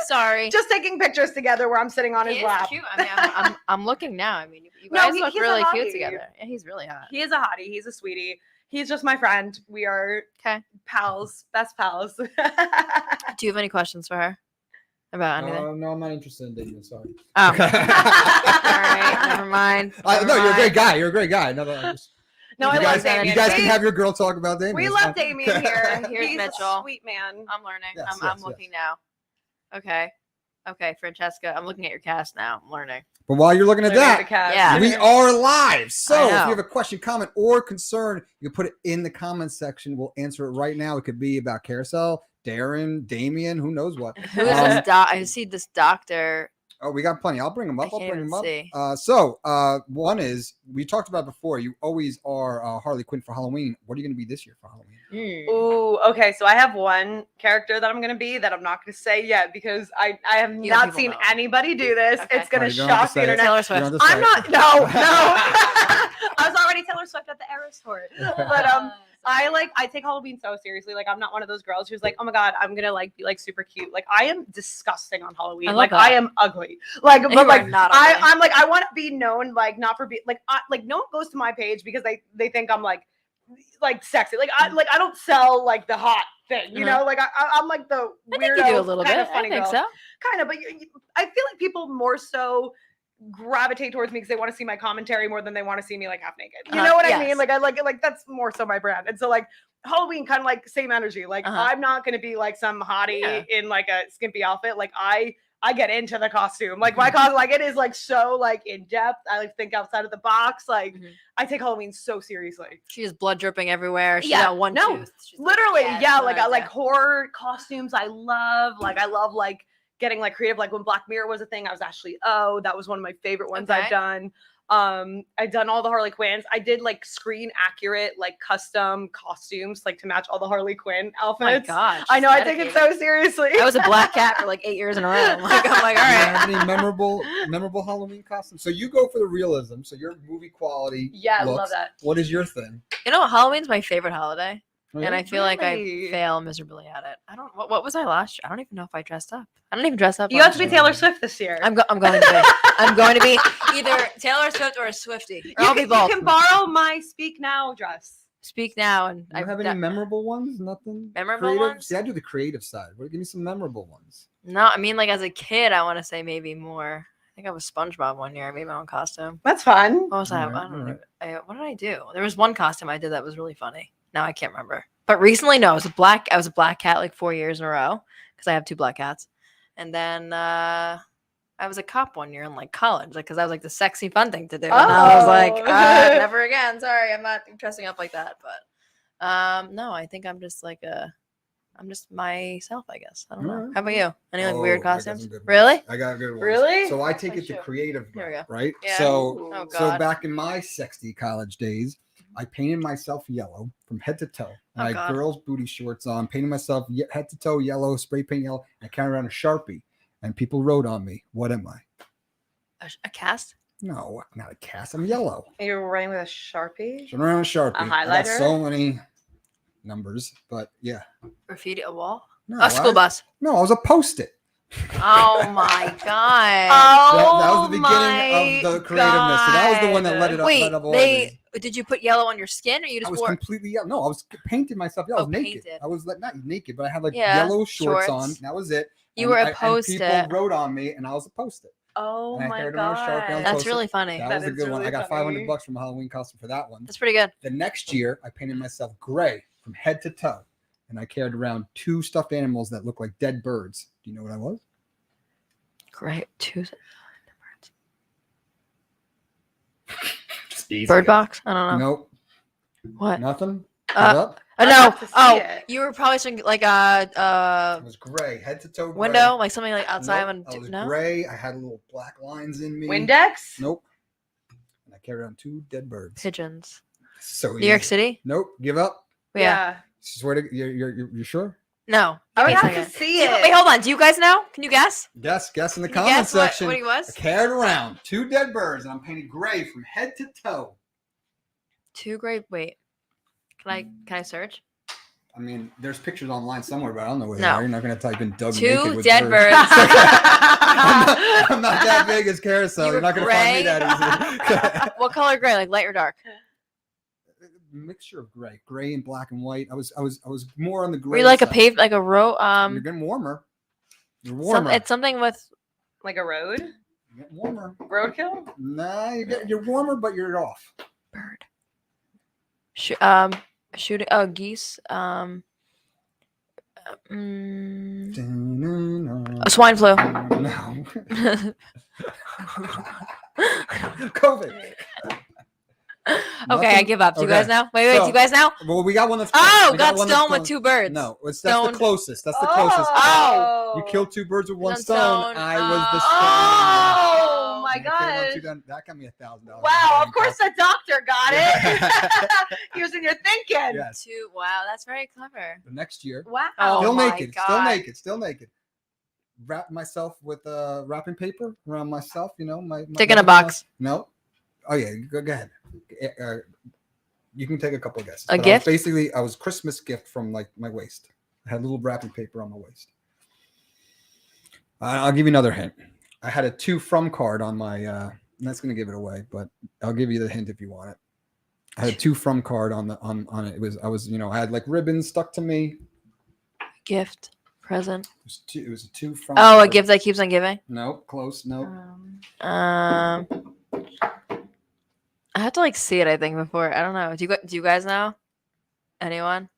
Sorry. Just taking pictures together where I'm sitting on his lap. Cute. I mean, I'm looking now. I mean, you guys look really cute together. Yeah, he's really hot. He is a hottie. He's a sweetie. He's just my friend. We are pals, best pals. Do you have any questions for her about anything? No, I'm not interested in dating. Sorry. Oh. All right, never mind. No, you're a great guy. You're a great guy. No, I love Damien. You guys can have your girl talk about Damien. We love Damien here. Here's He's Mitchell. a sweet man. I'm learning. Yes, I'm looking now. Okay, Francesca, I'm looking at your cast now. I'm learning. But while you're looking at that, Yeah. we are live. So if know. you have a question, comment, or concern, you can put it in the comments section. We'll answer it right now. It could be about Kariselle, Darren, Damien, who knows what. Who is this I see this doctor. Oh, we got plenty. I'll bring them up. I'll bring them up. See. So one is, we talked about before, you always are Harley Quinn for Halloween. What are you going to be this year for Halloween? Ooh, okay. So I have one character that I'm going to be that I'm not going to say yet because I have not seen anybody do this. Okay. It's going to shock the internet. Taylor Swift. I'm not. No. I was already Taylor Swift at the Eras tour. But I take Halloween so seriously. Like I'm not one of those girls who's like, oh my god, I'm gonna like be like super cute. Like I am disgusting on Halloween. I am ugly. Like, but like I'm like I want to be known like not for being like no one goes to my page because they think I'm like sexy. Like I don't sell like the hot thing. You know, like I'm like the weirdo. I think you do a little bit. Funny I think girl. so. Kind of, but I feel like people more so gravitate towards me because they want to see my commentary more than they want to see me like half naked. You know what I mean? Like I like that's more so my brand. And so like Halloween kind of like same energy. Like I'm not gonna be like some hottie in like a skimpy outfit. Like I get into the costume. Like my costume, like it is like so like in depth. I like think outside of the box. Like I take Halloween so seriously. She has blood dripping everywhere. She's got one tooth. She's literally, like horror costumes. I love like getting like creative. Like when Black Mirror was a thing, I was Ashley O. That was one of my favorite ones I've done. I've done all the Harley Quinns. I did like screen accurate, like custom costumes, like to match all the Harley Quinn outfits. Oh my gosh, I know, I take it so seriously. I was a black cat for like 8 years in a row. I'm like, all right. Have any memorable Halloween costumes? So you go for the realism. So your movie quality. Yeah, looks. I love that. What is your thing? You know, Halloween's my favorite holiday. And I feel like I Really? fail miserably at it. I don't. What was I last year? I don't even know if I dressed up. I don't even dress up. You have last to be year. Taylor Swift this year. I'm going to be. I'm going to be either Taylor Swift or a Swiftie. Or I'll be both. You can borrow my Speak Now dress. Speak now, and Do you have any memorable ones? Nothing. Memorable creative? ones? See, I do the creative side. Give me some memorable ones. No, I mean, like as a kid, I want to say maybe more. I think I was SpongeBob one year. I made my own costume. That's fun. What was I? Alright, I don't alright. know. What did I do? There was one costume I did that was really funny. Now I can't remember. But recently, no, I was a black cat like 4 years in a row because I have 2 black cats. And then I was a cop one year in like college, like because I was like the sexy fun thing to do. And I was like, Oh. never again. Sorry, I'm not dressing up like that. But no, I think I'm just like I'm just myself, I guess. I don't know. Alright. How about you? Any like weird I got some costumes? good ones. Really? I got good ones. Really? So I take Oh, it to shoot. creative, Here we go. right? Yeah. So Oh So God. back in my sexy college days, I painted myself yellow from head to toe. Oh, I had God. girls' booty shorts on, painted myself head to toe yellow, spray paint yellow, and I carried around a Sharpie. And people wrote on me, what am I? A cast? No, not a cast. I'm yellow. You were writing with a Sharpie? So around a Sharpie. I got highlighter? so many numbers, but yeah. Graffiti a wall? No, A school bus. No, I was a post-it. Oh my God. That was the beginning of the creativeness. So that was the one that let it up. Wait, let up all these. did you put yellow on your skin or you I just was wore completely yellow. No, I was painting myself. Yeah, I was Oh, naked. painted. I was like not naked, but I had like Yeah, yellow shorts on. shorts. That was it. You were a and post-it. people wrote on me, and I was a post-it. Oh And I my carried them on a Sharpie on God. That's post-it. really funny. That That was a is good one. really I got funny. $500 from a Halloween costume for that one. That's pretty good. The next year, I painted myself gray from head to toe, and I carried around 2 stuffed animals that looked like dead birds. Do you know what I was? Great. Just easy. Bird box? I don't know. Nope. What? Nothing. Give Uh, up. I'd no. have to see Oh, it. you were probably saying like It was gray, head to toe. Gray. window, like something like outside. Nope, I was No. gray. I had little black lines in me. Windex? Nope. And I carried around 2 dead birds. Pigeons. So New York easy. City? Nope. Give up. Yeah. Swear to you're sure? No. I would Wait a have to second. see Do you- it. Wait, hold on. Do you guys know? Can you guess? Guess in the Can you comment guess what- section. what he was? I carried around 2 dead birds, and I'm painted gray from head to toe. 2 great. Wait. Can I search? I mean, there's pictures online somewhere, but I don't know where they No. are. You're not going to type in Doug 2 naked with dead birds. birds. I'm not that big as Kariselle. You You're were not going to find me gray? that easily. What color gray? Like light or dark? Mixture of gray and black and white. I was more on the Were gray. you like a side. paved, like a row? You're getting warmer. You're warmer. It's something with Like a road? You're getting warmer. Roadkill? Nah, you're warmer, but you're off. bird. Shooting. Oh, geese. A swine flu. No. COVID. Okay, I give up. Do you guys Okay. know? Wait, do So- you guys know? Well, we got one that's. Oh, we got got one that's stoned with close. 2 birds. No, that's Stoned. the closest. That's the closest. Oh. You killed 2 birds with one One stone. stone. I was the Oh, my I carried around God. 2 down- That got me $1,000. Wow, of course the doctor got it. He was in your thinking. Yes. 2. Wow, that's very clever. The next year, Wow. Oh still my naked, God. still naked. Wrap myself with wrapping paper around myself. You know, my Stick in a box. No. Oh yeah, go ahead. You can take a couple of guesses. A But gift? I was Christmas gift from like my waist. I had a little wrapping paper on my waist. I'll give you another hint. I had a to from card on my. That's gonna give it away, but I'll give you the hint if you want it. I had a to from card on it. I had like ribbons stuck to me. Gift. Present. It was a to from. Oh, a card. gift that keeps on giving. Nope, close. Nope. I have to like see it. I think before. I don't know. Do you guys know? Anyone?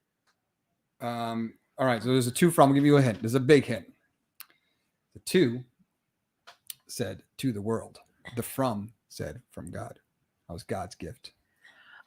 All right, so there's a to from. I'll give you a hint. There's a big hint. The to said to the world. The from said from God. That was God's gift.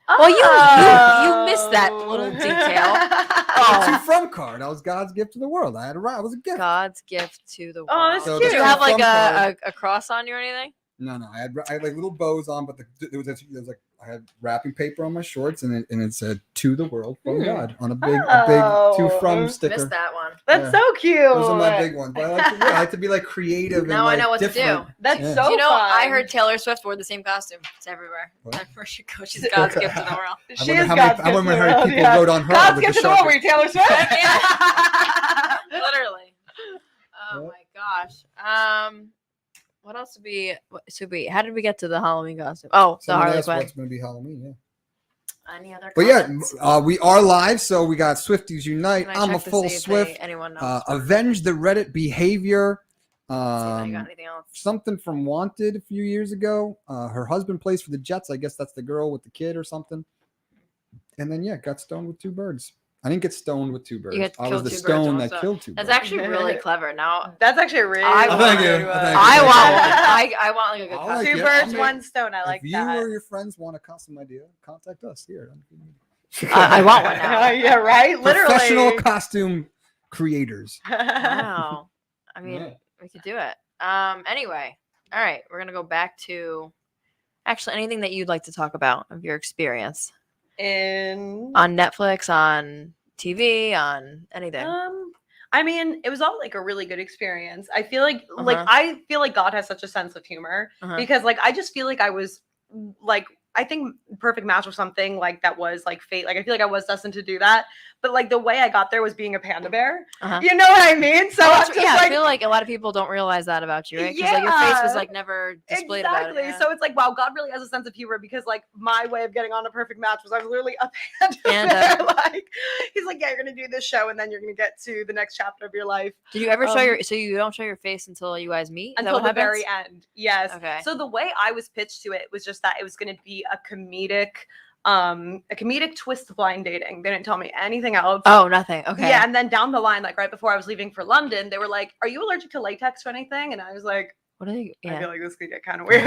Well, you missed that little detail. The to Oh, from card. That was God's gift to the world. I was a gift. God's gift to the world. Oh, that's So Did the you have from like card- a cross on you or anything? No. I had like little bows on, but there was like I had wrapping paper on my shorts, and it said to the world from Hmm. God on a big Oh. to from sticker. Missed that one. That's Yeah. so cute. Those are my big ones. But I like to be like creative and Now I like know what to different. do. That's Yeah. so Do you know, fun. I heard Taylor Swift wore the same costume. It's everywhere. What? Everywhere she goes, she's God's gift to the world. I She wonder is how God's many, I gift wonder to how the many world, people yeah. wrote on her. God's with gift the to the world, were sharpest- you Taylor Swift? Literally. Oh Yeah. my gosh. What else should we? How did we get to the Halloween costume? Oh, the Someone Harley asked Quinn. what's going to be Halloween. Yeah. Any other? But yeah, comments? we are live, so we got Swifties Unite. Can I I'm a check to full see if Swift. anyone knows? Avenge the Reddit behavior. Let's see if I got anything else. Something from Wanted a few years ago. Her husband plays for the Jets. I guess that's the girl with the kid or something. And then got stoned with two birds. I didn't get stoned with two birds. You got I was killed the two birds stone also. that killed two That's birds. actually really clever. Now That's actually really. I good. want you. Uh, Thank you. I want one. I want like a good I like costume. Two it. birds, I'll make- one stone. I like if you that. or your friends want a costume idea, contact us here. I want one now. Yeah, right. Literally. Professional costume creators. Wow. I mean, Yeah. we could do it. Anyway, all right, we're gonna go back to actually anything that you'd like to talk about of your experience In on Netflix, on TV, on anything. I mean, it was all like a really good experience. I feel like Uh-huh. I feel like God has such a sense of humor Uh-huh. because like I just feel like I was like I think Perfect Match was something like that was like fate. Like I feel like I was destined to do that, but like the way I got there was being a panda bear. Uh-huh. You know what I mean? So Oh, I'm that's- just yeah, I like, feel like a lot of people don't realize that about you, right? Because like your face was Yeah. like never displayed exactly. about it. Yeah. So it's like, wow, God really has a sense of humor because like my way of getting on a Perfect Match was I was literally a panda Panda. bear. Like he's like, yeah, you're gonna do this show and then you're gonna get to the next chapter of your life. Did you ever show um, your? So you don't show your face until you guys meet? Is that Until what the very happens? end. Yes. Okay. So the way I was pitched to it was just that it was going to be a comedic twist to blind dating. They didn't tell me anything else. Oh, nothing. Okay. Yeah, and then down the line, like right before I was leaving for London, they were like, "Are you allergic to latex or anything?" And I was like, What are you? "I Yeah. feel like this could get kind of weird."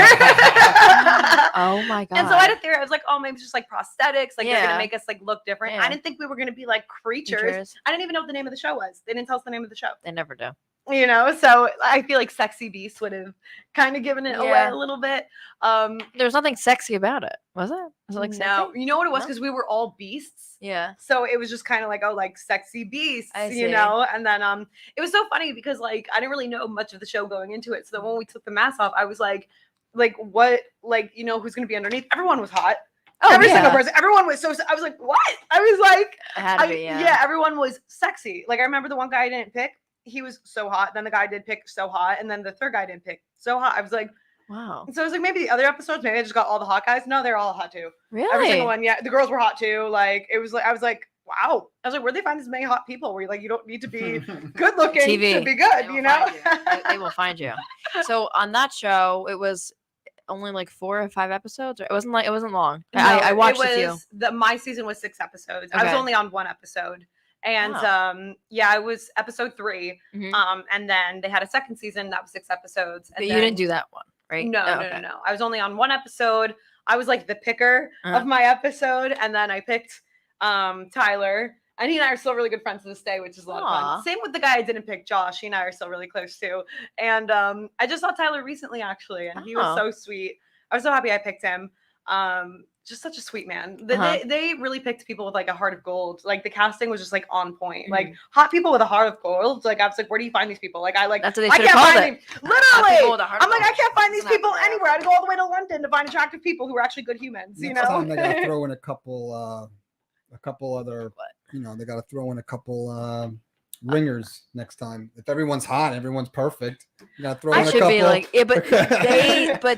Oh my god. And so I had a theory. I was like, "Oh, maybe it's just like prosthetics. Like they're Yeah. gonna make us like look different." Yeah. I didn't think we were gonna be like creatures. Creatures. I didn't even know what the name of the show was. They didn't tell us the name of the show. They never do. You know, so I feel like Sexy Beast would have kind of given it away Yeah. a little bit. There's nothing sexy about it, was it? Was it like sexy? No, you know what it was No? because we were all beasts. Yeah. So it was just kind of like, oh, like sexy beasts, I you see. know? And then it was so funny because like I didn't really know much of the show going into it. So then when we took the mask off, I was like what, like, you know, who's gonna be underneath? Everyone was hot. Oh, Every single yeah. person, everyone was so I was like, what? I was like, It had to be. yeah, everyone was sexy. Like I remember the one guy I didn't pick, he was so hot. Then the guy I did pick so hot, and then the third guy I didn't pick so hot. I was like, Wow. so I was like, maybe the other episodes, maybe I just got all the hot guys. No, they're all hot too. Really? Every single one, yeah. The girls were hot too. Like it was like I was like, wow. I was like, where'd they find this many hot people? Where you don't need to be good looking TV. to be They good, will you know? find you. They will find you. So on that show, it was only like 4 or 5 episodes. Or it wasn't long. I watched a few. My season was 6 episodes. I was Okay. only on 1 episode. And Wow. yeah, it was episode 3. Mhm. And then they had a second season that was 6 episodes. And But you then- didn't do that one, right? No, Oh, no, okay. no. I was only on 1 episode. I was like the picker Uh-huh. of my episode, and then I picked Tyler, and he and I are still really good friends to this day, which is a lot of Aw. fun. Same with the guy I didn't pick, Josh. He and I are still really close too. And I just saw Tyler recently, actually, and he was Oh. so sweet. I was so happy I picked him. Just such a sweet man. Uh-huh. They really picked people with like a heart of gold. Like the casting was just like on point. Mm-hmm. Like hot people with a heart of gold. Like I was like, where do you find these people? Like That's what they I should have can't called find it. them. Literally. people with a heart of I'm like, I gold. can't find these Doesn't have people to be anywhere. I had to go all the way to London to find attractive people who were actually good humans. You Next know. time they gotta throw in a couple other. What? You know, they gotta throw in a couple ringers next time. If everyone's hot, everyone's perfect. You gotta throw I in a should couple. be like, yeah, but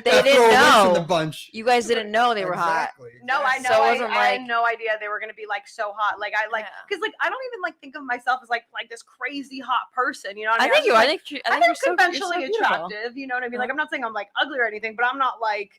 they Gotta didn't throw a wrench in the know. bunch. You guys didn't know they were hot. Exactly, No, I know. So it I, wasn't I like- had no idea they were gonna be like so hot. Like I like Yeah. because like I don't even like think of myself as like this crazy hot person. You know what I I mean? think I'm you. just, I like, think. I I think think you're conventionally so beautiful. attractive. You know what I mean? Like Yeah. I'm not saying I'm like ugly or anything, but I'm not like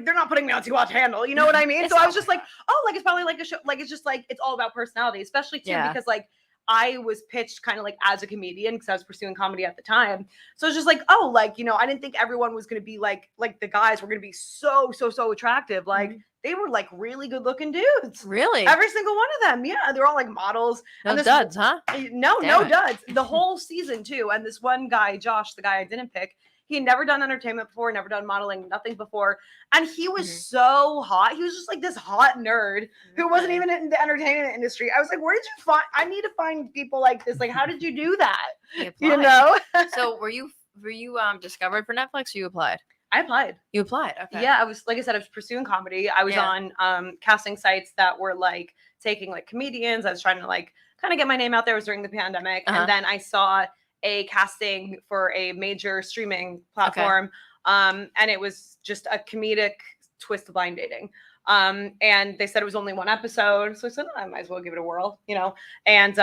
they're not putting me on too hot to handle. You know what I mean? It's So I was not just like, oh, like it's probably like a show. Like it's just like it's all about personality, especially too Yeah. because like I was pitched kind of like as a comedian because I was pursuing comedy at the time. So it's just like, oh, like, you know, I didn't think everyone was going to be like the guys were going to be so attractive. Like they were like really good looking dudes. Really? Every single one of them. Yeah. They're all like models. No and this- duds, huh? No, Damn no it. duds. The whole season too. And this one guy, Josh, the guy I didn't pick, He had never done entertainment before, never done modeling, nothing before. And he was so hot. He was just like this hot nerd who wasn't even in the entertainment industry. I was like, where did you find, I need to find people like this. Like, how did you do that? You know? So were you discovered for Netflix or you applied? I applied. You applied. Okay. Yeah, I was, like I said, I was pursuing comedy. I was on casting sites that were like taking like comedians. I was trying to like kind of get my name out there. It was during the pandemic. And then I saw a casting for a major streaming platform. And it was just a comedic twist to blind dating. And they said it was only one episode. So I said, I might as well give it a whirl, you know? And,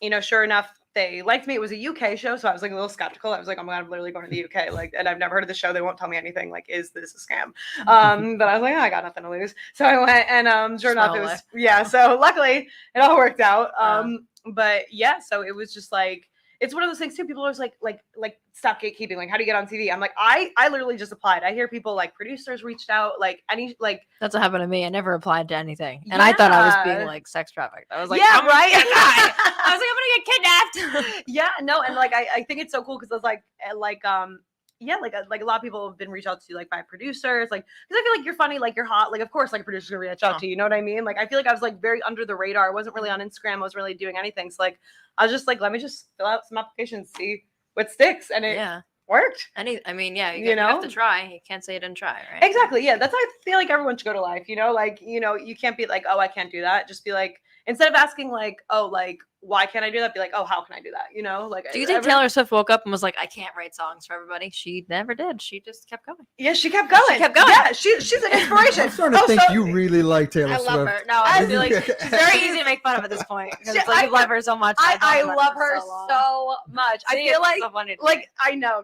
you know, sure enough, they liked me. It was a UK show, so I was like a little skeptical. I was like, oh my God, I'm literally going to the UK. Like, and I've never heard of the show. They won't tell me anything. Like, is this a scam? But I was like, oh, I got nothing to lose. So I went and sure enough, it was, so luckily it all worked out. But yeah, so it was just like, it's one of those things too. People are always like stop gatekeeping. Like, how do you get on TV? I'm like, I literally just applied. I hear people like producers reached out, like that's what happened to me. I never applied to anything, and I thought I was being like sex trafficked. I was like, yeah, right. I was like, I'm gonna get kidnapped. Yeah, no, and like I think it's so cool because I was like a lot of people have been reached out to like by producers, like because I feel like you're funny, like you're hot, like of course like a producer's gonna reach out to you, you know what I mean? Like I feel like I was like very under the radar. I wasn't really on Instagram. I wasn't really doing anything. So like I was just like, let me just fill out some applications, see what sticks, and it worked. I mean, you have to try. You can't say you didn't try, right? Exactly. Yeah, that's how I feel like everyone should go to life. You know, like you can't be like, oh, I can't do that. Just be like, instead of asking like, oh, like why can't I do that? Be like, oh, how can I do that? You know, like. Do you think Taylor Swift woke up and was like, I can't write songs for everybody? She never did. She just kept going. Yeah, she kept going. Yeah, she's an inspiration. I'm starting to think you really like Taylor Swift. I love her. No, I feel like she's very easy to make fun of at this point. Because it's like you love her so much. I love her so much. I feel like, so funny like I know.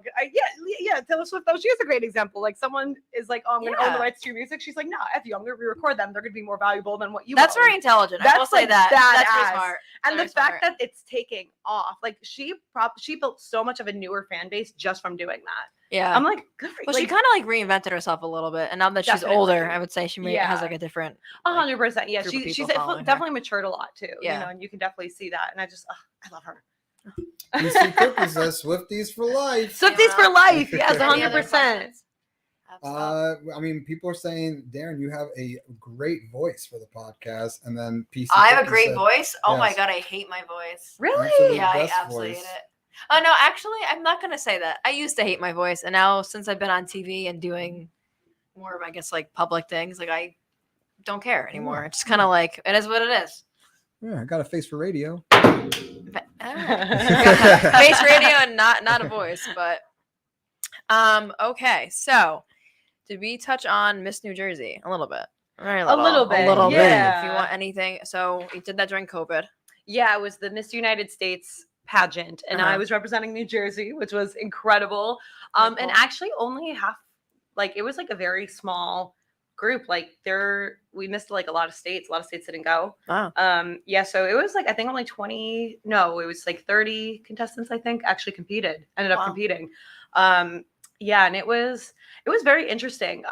Yeah. Taylor Swift though, she is a great example. Like someone is like, oh, I'm gonna own the rights to your music. She's like, no, F you. I'm gonna re-record them. They're gonna be more valuable than what you. That's own. very intelligent. I will say that. That's very smart. And the fact that it's taking off, like she built so much of a newer fan base just from doing that. Yeah, I'm like, good for you. Well, she kind of like reinvented herself a little bit, and now that she's older, I would say she has like a different. 100%. Yeah, she's definitely matured a lot too. Yeah, you know, and you can definitely see that. And I just, I love her. You see, Cookie says Swifties for life. Swifties for life. Yes, 100%. I mean, people are saying, Darren, you have a great voice for the podcast, and then PC. I have a great voice. Oh my God, I hate my voice. Really? Yeah, I absolutely hate it. Oh no, actually, I'm not gonna say that. I used to hate my voice, and now since I've been on TV and doing more of, I guess, like public things, like I don't care anymore. It's just kind of like it is what it is. Yeah, I got a face for radio. Face radio and not a voice, but okay, so. Did we touch on Miss New Jersey a little bit? A little bit. If you want anything. So you did that during COVID. Yeah, it was the Miss United States pageant, and I was representing New Jersey, which was incredible. And actually only half, like it was like a very small group. Like we missed like a lot of states. A lot of states didn't go. Wow. Yeah, so it was like I think only 20. No, it was like 30 contestants. I think actually ended up competing. Yeah, and it was very interesting.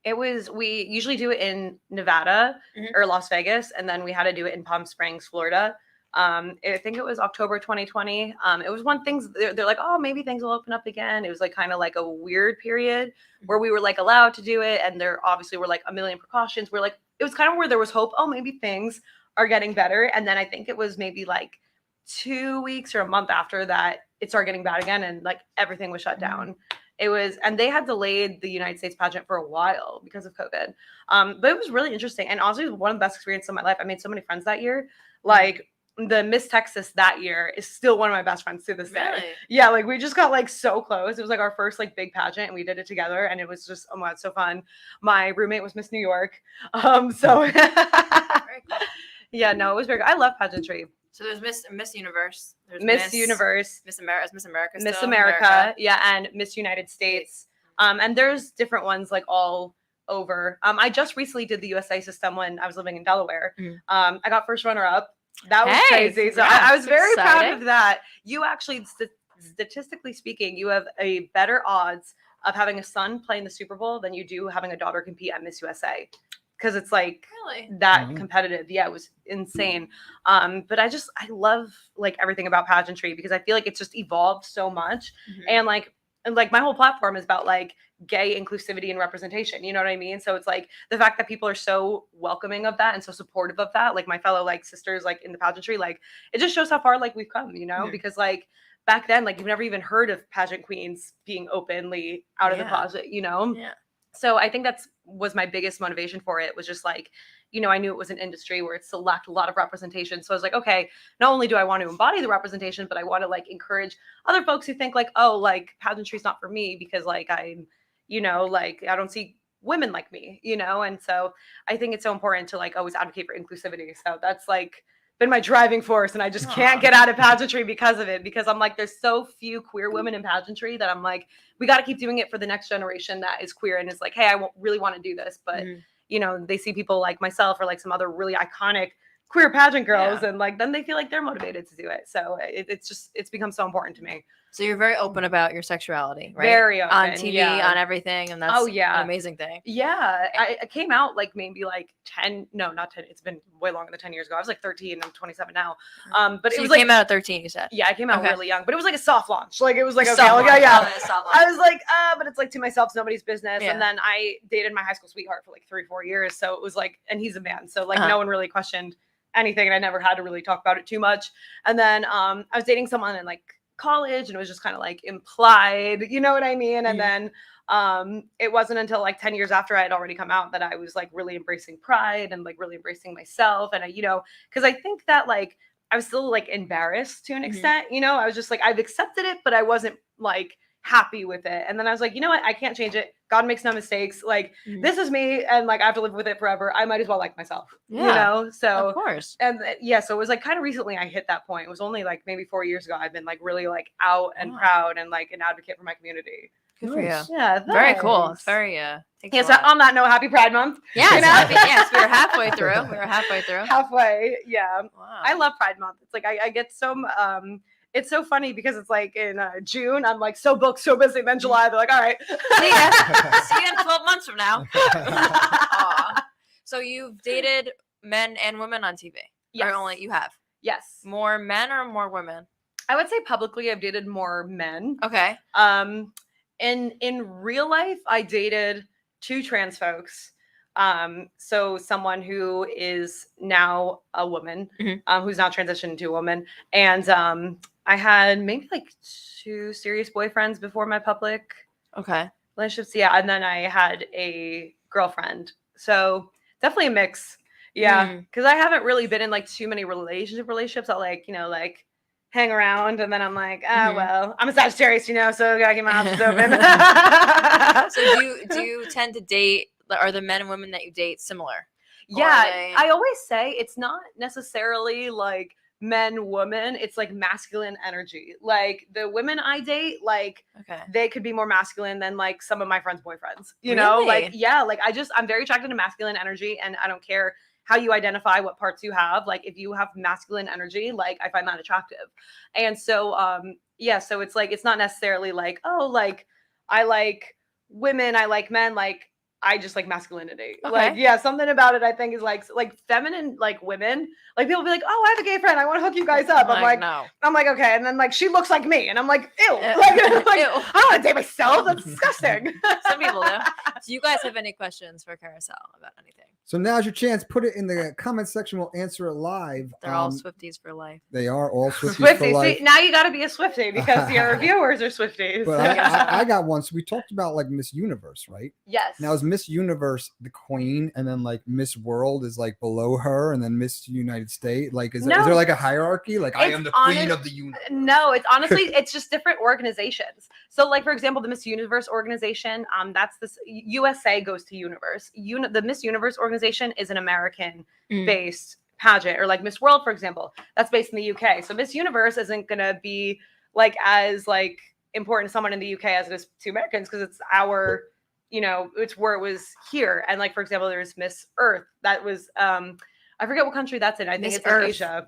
We usually do it in Nevada or Las Vegas, and then we had to do it in Palm Springs, Florida. I think it was October 2020. It was one thing they're like, oh, maybe things will open up again. It was like kind of like a weird period where we were like allowed to do it, and there obviously were like a million precautions. We're like, it was kind of where there was hope. Oh, maybe things are getting better. And then I think it was maybe like 2 weeks or a month after that, it started getting bad again, and like everything was shut down. And they had delayed the United States pageant for a while because of COVID. But it was really interesting. And honestly, it was one of the best experiences of my life. I made so many friends that year. Like the Miss Texas that year is still one of my best friends to this day. Yeah, like we just got like so close. It was like our first like big pageant, and we did it together, and it was just, oh my God, so fun. My roommate was Miss New York. So yeah, no, it was very good. I love pageantry. So there's Miss Universe. There's Miss Universe. Miss America. Miss America. Yeah, and Miss United States. And there's different ones like all over. I just recently did the USA system when I was living in Delaware. I got first runner up. That was crazy. So I was very proud of that. You actually, statistically speaking, you have a better odds of having a son play in the Super Bowl than you do having a daughter compete at Miss USA. Because it's like that competitive. Yeah, it was insane. But I love like everything about pageantry because I feel like it's just evolved so much. And like and like my whole platform is about like gay inclusivity and representation. You know what I mean? So it's like the fact that people are so welcoming of that and so supportive of that, like my fellow like sisters, like in the pageantry, like it just shows how far like we've come, you know, because like back then, like you've never even heard of pageant queens being openly out of the closet, you know? Yeah. So I think was my biggest motivation for it, was just like, you know, I knew it was an industry where it still lacked a lot of representation. So I was like, okay, not only do I want to embody the representation, but I want to like encourage other folks who think like, oh, like pageantry's not for me because like I'm, you know, like I don't see women like me, you know? And so I think it's so important to like always advocate for inclusivity. So that's like been my driving force, and I just can't get out of pageantry because of it, because I'm like, there's so few queer women in pageantry that I'm like, we got to keep doing it for the next generation that is queer and is like, hey, I really want to do this. But, you know, they see people like myself or like some other really iconic queer pageant girls, and like, then they feel like they're motivated to do it. So it's become so important to me. So you're very open about your sexuality, right? Very open. On TV, on everything. And that's an amazing thing. Yeah. I came out like maybe like 10, no, not 10. It's been way longer than 10 years ago. I was like 13. I'm 27 now. But so it was you like, came out at 13, you said? Yeah, I came out really young, but it was like a soft launch. Like it was like, I was like, but it's like to myself, it's nobody's business. And then I dated my high school sweetheart for like 3-4 years. So it was like, and he's a man. So like no one really questioned anything, and I never had to really talk about it too much. And then I was dating someone in like college, and it was just kind of like implied, you know what I mean? And then it wasn't until like 10 years after I had already come out that I was like really embracing pride and like really embracing myself. And I, you know, because I think that like I was still like embarrassed to an extent, you know, I was just like, I've accepted it, but I wasn't like happy with it. And then I was like, you know what, I can't change it. God makes no mistakes. Like this is me, and like I have to live with it forever. I might as well like myself, you know? So of course. And so it was like kind of recently I hit that point. It was only like maybe 4 years ago. I've been like really like out and proud and like an advocate for my community. Good for you. Yeah, very cool. It's very so on that note, happy Pride Month. Yes, you know? yes, we were halfway through. Halfway, yeah. Wow. I love Pride Month. It's like I get so it's so funny because it's like in June, I'm like so booked, so busy. Then July, they're like, all right. See ya. See you in 12 months from now. So you've dated men and women on TV? Yes. Or only you have? Yes. More men or more women? I would say publicly I've dated more men. Okay. In real life, I dated 2 trans folks. So someone who is now a woman, who's now transitioned into a woman. And I had maybe like 2 serious boyfriends before my public relationships. Yeah. And then I had a girlfriend. So definitely a mix. Yeah. Cause I haven't really been in like too many relationships that like, you know, like hang around, and then I'm like, well, I'm a Sagittarius, you know, so I gotta keep my options open. So do you tend to date, are the men and women that you date similar? Yeah, I always say it's not necessarily like men, woman, it's like masculine energy. Like the women I date, like they could be more masculine than like some of my friends' boyfriends, you know, like, yeah, like I'm very attracted to masculine energy, and I don't care how you identify what parts you have. Like if you have masculine energy, like I find that attractive. And so, so it's like, it's not necessarily like, oh, like I like women, I like men, like I just like masculinity. Like, yeah, something about it I think is like feminine, like women, like people be like, oh, I have a gay friend, I want to hook you guys up. I'm like, no. I'm like, okay. And then like, she looks like me. And I'm like, ew. Like, ew. I don't want to date myself. That's disgusting. Some people do. Do you guys have any questions for Kariselle about anything? So now's your chance. Put it in the comment section. We'll answer it live. They're all Swifties for life. They are all Swifties for life. See, now you got to be a Swiftie because your viewers are Swifties. But I got one. So we talked about like Miss Universe, right? Yes. Now is Miss Universe the queen, and then like Miss World is like below her, and then Miss United States? Like is there like a hierarchy? Like I am the queen of the universe. No, it's honestly it's just different organizations. So like for example, the Miss Universe organization, that's this USA goes to Universe. The Miss Universe organization is an American based pageant, or like Miss World, for example, that's based in the UK. So Miss Universe isn't gonna be like as like important to someone in the UK as it is to Americans, because it's our, you know, it's where it was here. And like for example, there's Miss Earth that was I forget what country that's in. I think it's in Asia.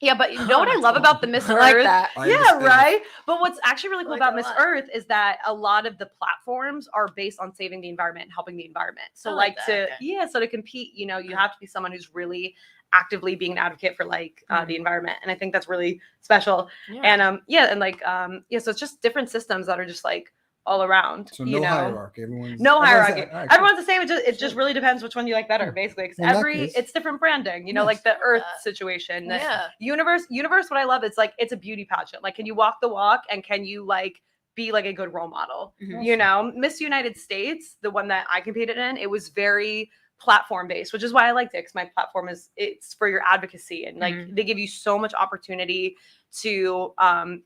Yeah, but you know what I love about the Miss Earth? Like that. Yeah, right. But what's actually really cool about Miss Earth is that a lot of the platforms are based on saving the environment and helping the environment. So so to compete, you know, you have to be someone who's really actively being an advocate for like the environment. And I think that's really special. Yeah. And so it's just different systems that are just like all around. So you no know? hierarchy. Everyone's Hierarchy. all right, Everyone's the same. It just really depends which one you like better, basically. Because Well, in that case- it's different branding. You know, Yes. like the Earth that. situation. The Yeah. universe. What I love is like it's a beauty pageant. Like, can you walk the walk and can you like be like a good role model? Mhm. You know, Miss United States, the one that I competed in, it was very platform based, which is why I liked it, because my platform it's for your advocacy, and like they give you so much opportunity to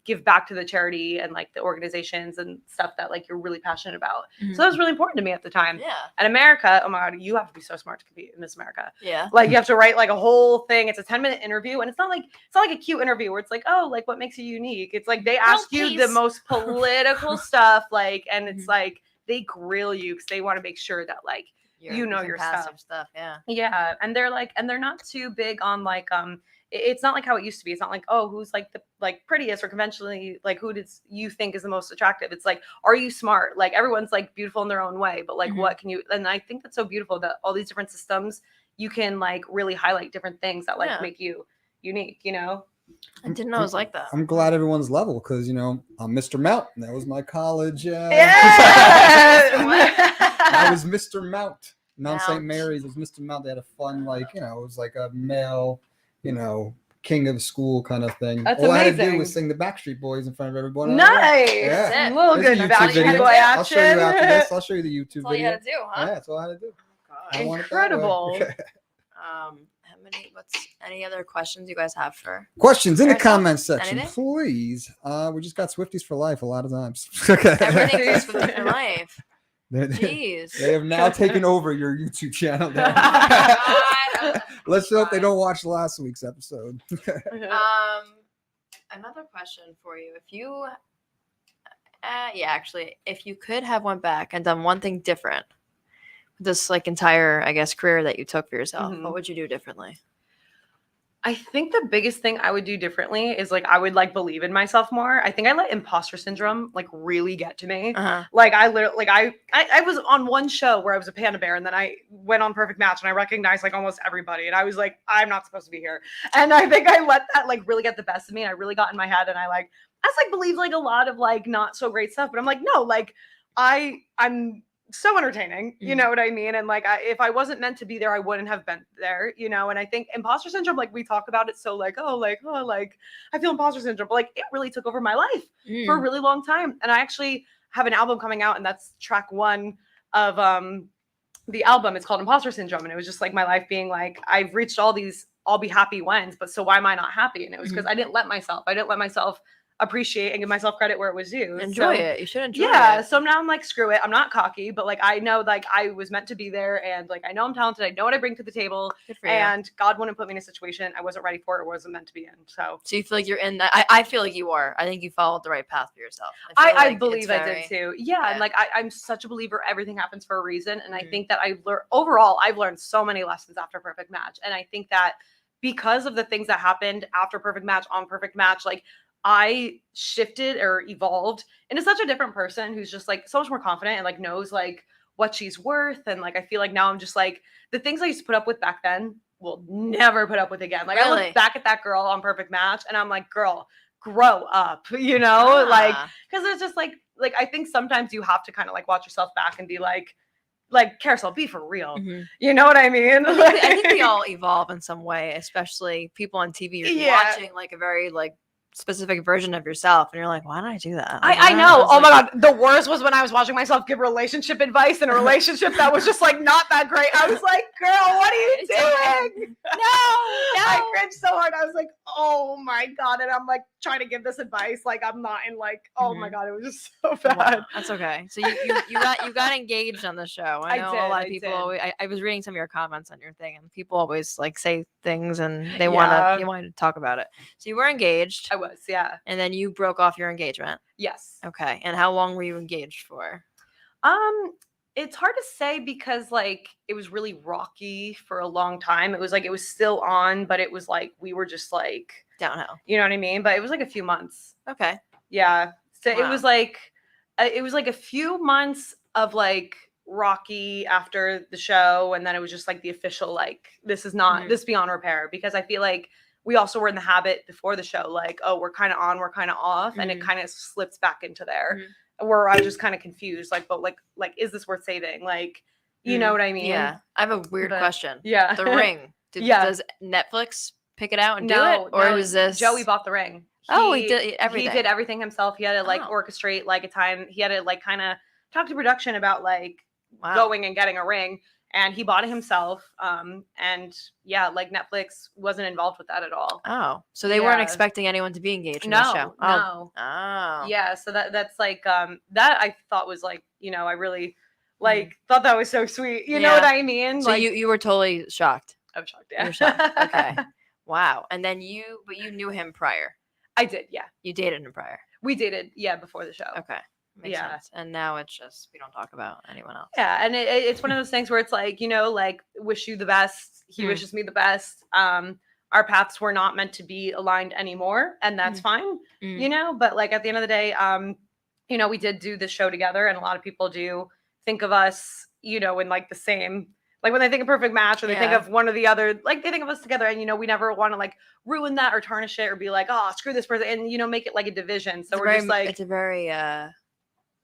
give back to the charity and like the organizations and stuff that like you're really passionate about. So that was really important to me at the time. Yeah. And America, oh my god, you have to be so smart to compete in Miss America. Yeah. Like you have to write like a whole thing. It's a 10-minute interview, and it's not like a cute interview where it's like, oh, like what makes you unique. It's like they ask you the please. most political stuff, like, and it's like they grill you because they want to make sure that like you know can your pass stuff. Yeah. Yeah, and they're not too big on like it's not like how it used to be. It's not like, oh, who's like the like prettiest or conventionally like who does you think is the most attractive. It's like, are you smart? Like everyone's like beautiful in their own way, but like what can you, and I think that's so beautiful that all these different systems you can like really highlight different things that like make you unique, you know? I didn't know it was like that. I'm glad everyone's level because you know I'm Mr. Mount. That was my college. I was Mr. Mount. Mount St. Mary's was Mr. Mount. They had a fun, like, you know, it was like a male, you know, king of the school kind of thing. That's All I had to do amazing. was sing the Backstreet Boys in front of everyone. Nice. Yeah. A little There's good a YouTube Backstreet video. Boy I'll show you action. after this. I'll show you the YouTube That's all you video. had to do, huh? Yeah, that's all I had to do. I want it that way. Incredible. Any other questions you guys have for Questions in the Kariselle? comment section, Anything? please. We just got Swifties for life a lot of times. everything goes for your life? They Jeez. have now taken over your YouTube channel. Oh my God. Let's hope they don't watch last week's episode. Another question for you. If you if you could have went back and done one thing different, this like entire, I guess, career that you took for yourself, what would you do differently? I think the biggest thing I would do differently is like I would like believe in myself more. I think I let imposter syndrome like really get to me. Like I literally like I was on one show where I was a panda bear, and then I went on Perfect Match and I recognized like almost everybody, and I was like, I'm not supposed to be here. And I think I let that like really get the best of me. I really got in my head, and I just like believed like a lot of like not so great stuff. But I'm like, no, like I'm so entertaining, you know what I mean? And like if I wasn't meant to be there, I wouldn't have been there, you know? And I think imposter syndrome, like we talk about it so like I feel imposter syndrome, but like it really took over my life for a really long time. And I actually have an album coming out, and that's track 1 of the album. It's called Imposter Syndrome, and it was just like my life being like, I've reached all these I'll be happy wins, but so why am I not happy? And it was because I didn't let myself appreciate and give myself credit where it was due. Enjoy it. You should enjoy it. Yeah. So now I'm like, screw it. I'm not cocky, but like I know like I was meant to be there, and like I know I'm talented. I know what I bring to the table. Good for you. And God wouldn't put me in a situation I wasn't ready for or wasn't meant to be in. So you feel like you're in that? I feel like you are. I think you followed the right path for yourself. I believe I did too. Yeah. And like I'm such a believer. Everything happens for a reason. And I think that I've learned so many lessons after Perfect Match. And I think that because of the things that happened after Perfect Match, on Perfect Match, like I shifted or evolved into such a different person who's just like so much more confident and like knows like what she's worth. And like I feel like now I'm just like the things I used to put up with back then will never put up with again. Like I look back at that girl on Perfect Match and I'm like, girl, grow up, you know? Like because it's just like I think sometimes you have to kind of like watch yourself back and be like Kariselle, be for real. You know what I mean? I think we all evolve in some way, especially people on TV. You're watching like a very like specific version of yourself, and you're like, why did I do that? Like, I know. Oh my God. The worst was when I was watching myself give relationship advice in a relationship that was just like not that great. I was like, girl, what are you doing? No. I cringed so hard. I was like, oh my God. And I'm like trying to give this advice. Like I'm not in like, oh my God, it was just so bad. Wow. That's okay. So you got engaged on the show. I know a lot of people. I was reading some of your comments on your thing, and people always like say things and they you want to talk about it. So you were engaged. I was, yeah. And then you broke off your engagement. Yes. Okay. And how long were you engaged for? It's hard to say because like it was really rocky for a long time. It was like it was still on, but it was like we were just like downhill. You know what I mean? But it was like a few months. Okay. Yeah. So it was like a few months of like rocky after the show, and then it was just like the official like this is not this beyond repair, because I feel like we also were in the habit before the show like, oh, we're kind of on, we're kind of off, and it kind of slips back into there. where I was just kind of confused, like, but like is this worth saving? Like, you know what I mean? Yeah. I have a weird But- question. Yeah. The Ring. Yeah. Does Netflix pick it out and do it? Or is this Joey bought the ring? he did everything. He did everything himself. He had to like Oh. orchestrate like a time. He had to like kind of talk to production about like Wow. going and getting a ring, and he bought it himself. And yeah, like Netflix wasn't involved with that at all. Oh, so they weren't Yeah. expecting anyone to be engaged in the show. Oh. No. Oh. Yeah, so that's like that I thought was like, you know, I really like thought that was so sweet. You know Yeah. what I mean? So like you were totally shocked. I'm shocked. You Yeah. were shocked. Okay. Wow. And then you knew him prior. I did. Yeah, You dated him prior. we dated. Yeah, before the show. Okay. Makes Yeah. sense. And now it's just we don't talk about anyone else. Yeah, and it's one of those things where it's like, you know, like wish you the best. He Mm. wishes me the best. Our paths were not meant to be aligned anymore, and that's fine. Mm. You know, but like at the end of the day, you know, we did do this show together, and a lot of people do think of us, you know, in like the same, like when they think of Perfect Match or they think Yeah. of one or the other, like they think of us together, and you know, we never want to like ruin that or tarnish it or be like, oh, screw this person, and you know, make it like a division. So It's we're very, just like, it's a very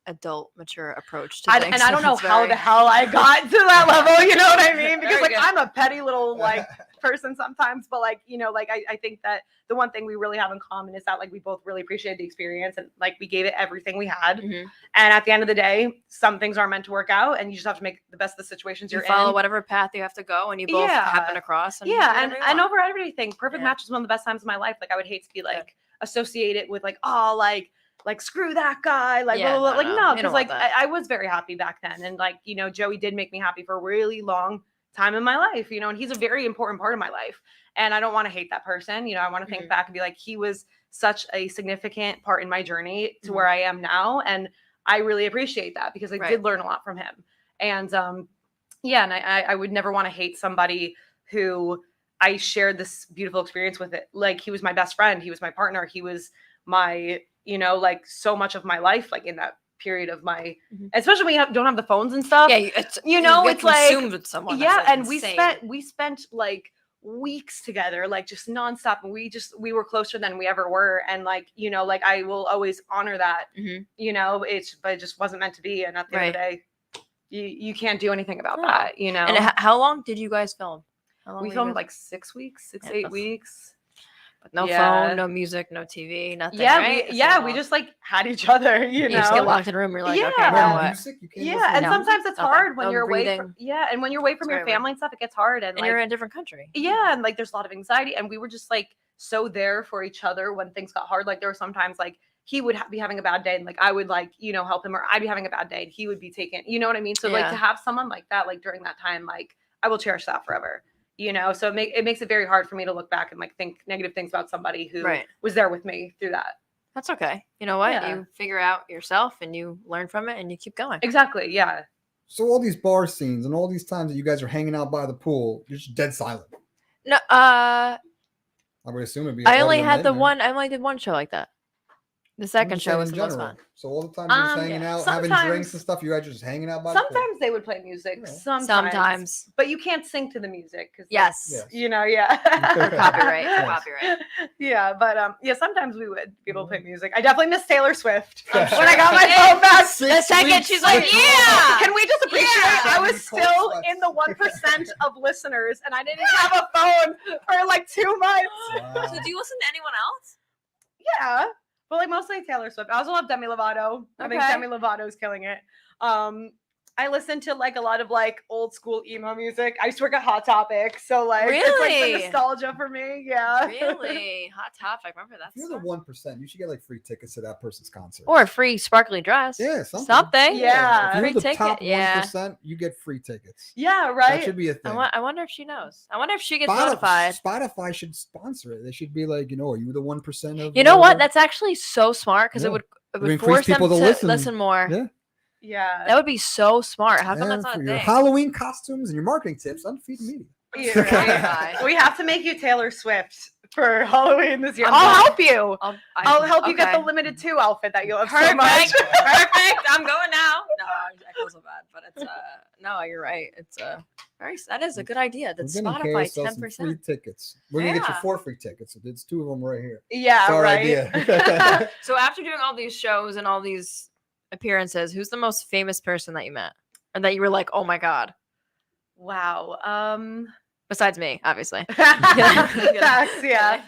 adult, mature approach to I, things. and I don't know It's how very- the hell I got to that level, you know what I mean? Because Very like good. I'm a petty little like person sometimes, but like, you know, like I think that the one thing we really have in common is that like we both really appreciated the experience and like we gave it everything we had. Mhm. And at the end of the day, some things aren't meant to work out, and you just have to make the best of the situations You you're follow in. whatever path you have to go, and you both Yeah. happen across. And do Yeah, whatever you and want. over everything, Perfect Yeah. Match is one of the best times of my life. Like I would hate to be like associated with like, oh, like screw that guy, like Yeah, blah, blah, blah. no, Like no, no, you don't because want like that. I was very happy back then, and like you know, Joey did make me happy for a really long time in my life, you know, and he's a very important part of my life, and I don't want to hate that person, you know. I want to think Mhm. back and be like, he was such a significant part in my journey to Mhm. where I am now, and I really appreciate that because I Right. did learn a lot from him, and yeah, and I would never want to hate somebody who I shared this beautiful experience with. It like he was my best friend, he was my partner, he was my, you know, like so much of my life, like in that period of my, Mhm. especially when you don't have the phones and stuff. Yeah, you know, get it's like consumed with someone. yeah, That's, like, and insane. we spent like weeks together, like just nonstop, and we were closer than we ever were, and like you know, like I will always honor that. Mhm. You know, but it just wasn't meant to be, and at the end of the day, you can't do anything about No. that. You know, And how long did you guys film? How long we were you filmed guys- like 6 weeks, Yeah, 8 that's- weeks. But no yeah. phone, no music, no TV, nothing. Yeah, right? we just like had each other, you You know. just get locked in a room. You're like, okay, Yeah. now No what? music, you can't Yeah, listen to and No. music? sometimes it's Nothing. hard when No you're away from breathing. and when you're away from It's your very weird. family and stuff, it gets hard, and And like you're in a different country. yeah, and like there's a lot of anxiety, and we were just like so there for each other when things got hard. Like there were sometimes like he would be having a bad day, and like I would like you know help him, or I'd be having a bad day and he would be taken, you know what I mean? So like Yeah. to have someone like that, like during that time, like I will cherish that forever. You know, so it makes it very hard for me to look back and like think negative things about somebody who Right. was there with me through that. That's okay. You know what? Yeah. You figure out yourself and you learn from it and you keep going. Exactly. Yeah. So all these bar scenes and all these times that you guys are hanging out by the pool, you're just dead silent. No, I would assume it'd be. I only audio had the nightmare. one. I only did one show like that. The I'm second just show saying was in the most general. fun. So all the time you're just hanging yeah. out, having Sometimes- drinks and stuff. You guys are just hanging out by the pool. Sometimes they would play music. Yeah. Sometimes. But you can't sing to the music because Yes. Yeah. you know, yeah. Copyright. Yes. Copyright. Yeah, but yeah, sometimes we would be able to play music. I definitely miss Taylor Swift I'm when I got my Yeah. phone back. The second she's like, yeah. Can we just appreciate Yeah. I was still in the 1% of listeners, and I didn't even have a phone for like 2 months. Wow. So do you listen to anyone else? Yeah, but like mostly Taylor Swift. I also love Demi Lovato. I think Okay. Demi Lovato's killing it. I listen to like a lot of like old school emo music. I used to work at Hot Topic, so like it's like Really? the nostalgia for me. Yeah. Really? Hot Topic. Remember that If you're the song? 1%, you should get like free tickets to that person's concert. Or a free sparkly dress. Yeah, something. Something. Yeah. If you're Free the ticket. top Yeah. 1%, you get free tickets. Yeah, That right. should be a thing. I wonder if she knows. I wonder if she gets Spotify, notified. Spotify should sponsor it. They should be like, you know, are you the 1% of? You know what? whatever? That's actually so smart because Yeah. it would increase force them people to to listen more. Yeah. Yeah. That would be so smart. How come Yeah, that's not for a your thing? Halloween costumes and your marketing tips, undefeated media. Yeah, right. Spotify. We have to make you Taylor Swift for Halloween this year. I'm I'll done. help you. I'll help you get the okay. limited 2 outfit that you love so Perfect. much. Perfect. I'm going now. No, I feel so bad, but it's no, you're right. It's that is a good idea. That's We're gonna Spotify ourselves some free 10%. tickets. We're gonna get you Yeah. 4 free tickets. It's 2 of them right here. Yeah, It's our right. idea. So after doing all these shows and all these appearances, who's the most famous person that you met? And that you were like, oh my God. Wow. Besides me, obviously. Facts, yeah.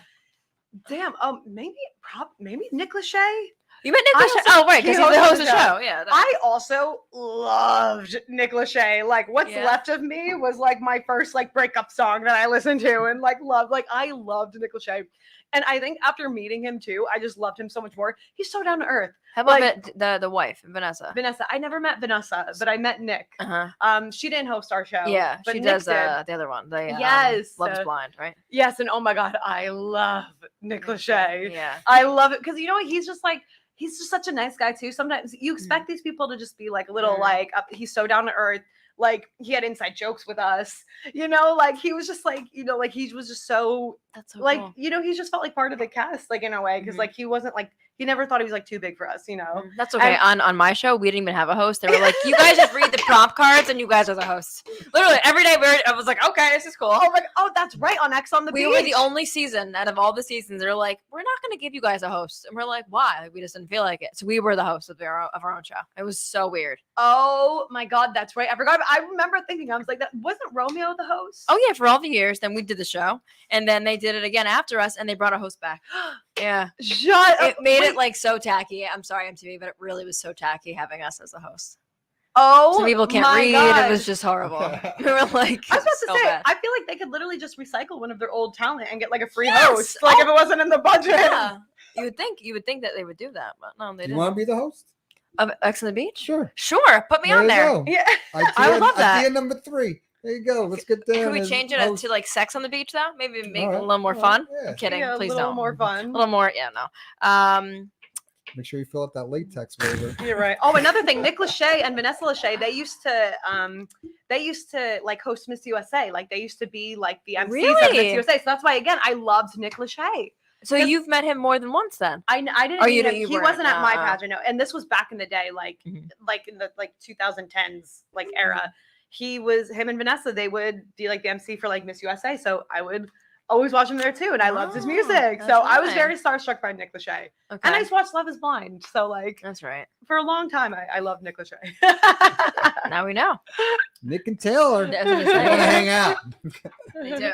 Damn. Maybe Nick Lachey. You met Nick I Lachey? also- Oh, right, because he he's the hosted host the of the show. Yeah. I also loved Nick Lachey. Like, What's Yeah. Left of Me was like my first like breakup song that I listened to and like loved. Like, I loved Nick Lachey. And I think after meeting him too, I just loved him so much more. He's so down to earth. How about like- the wife, Vanessa? Vanessa, I never met Vanessa, but I met Nick. Uh-huh. She didn't host our show. Yeah, but she Nick does did. the other one. The, Yes, Love is Blind, right? Yes, and oh my God, I love Nick Lachey. Yeah. I love it because you know what? He's just such a nice guy too. Sometimes you expect these people to just be like a little like he's so down to earth. Like he had inside jokes with us, you know, like he was just like, you know, like he was just so That's so like, cool. you know, he just felt like part of the cast, like in a way, because like he wasn't like he never thought he was like too big for us, you know. That's okay. On my show, we didn't even have a host. They were like, "You guys just read the prompt cards, and you guys are the hosts." Literally every day, I was like, "Okay, this is cool." Oh my, oh, that's right. On X on the We Beach. were the only season out of all the seasons. They're like, "We're not going to give you guys a host," and we're like, "Why?" Like, we just didn't feel like it. So we were the host of our own show. It was so weird. Oh my God, that's right. I forgot. I remember thinking, I was like, that wasn't Romeo the host? Oh yeah, for all the years. Then we did the show, and then they did it again after us, and they brought a host back. Yeah, Shut up. it made Wait. it like so tacky. I'm sorry, MTV, but it really was so tacky having us as a host. Oh, Some people can't my read. God. It was just horrible. We were like, I was about to so say, bad. I feel like they could literally just recycle one of their old talent and get like a free Yes! host, like if it wasn't in the budget. Yeah, you would think that they would do that, but no, they You didn't. want to be the host? Of X on the Beach? Sure. Sure, put me on you there. go. Yeah. I would love that. Idea number 3. There you go. Let's get there. Could we change it to like Sex on the Beach though? Maybe make it a little more fun. I'm kidding. Yeah, Please a little don't. more A fun. little more. Yeah, no. Make sure you fill out that latex waiver. You're right. Oh, another thing, Nick Lachey and Vanessa Lachey, they used to like host Miss USA. Like they used to be like the MCs of Really? Miss USA. So that's why again I loved Nick Lachey. So you've met him more than once then? I didn't. Oh, meet you him. didn't- you he weren't. wasn't at my Uh-uh. pageant. No, and this was back in the day, like Mhm. like in the like 2010s like era. Him and Vanessa. They would be like the MC for like Miss USA. So I would always watch him there too, and I loved his Oh, music. So that's I was nice. very starstruck by Nick Lachey. Okay. And I just watched Love Is Blind. So like That's right. for a long time, I loved Nick Lachey. Now we know. Nick and Taylor. That's what They I'm want to saying. hang out. They do.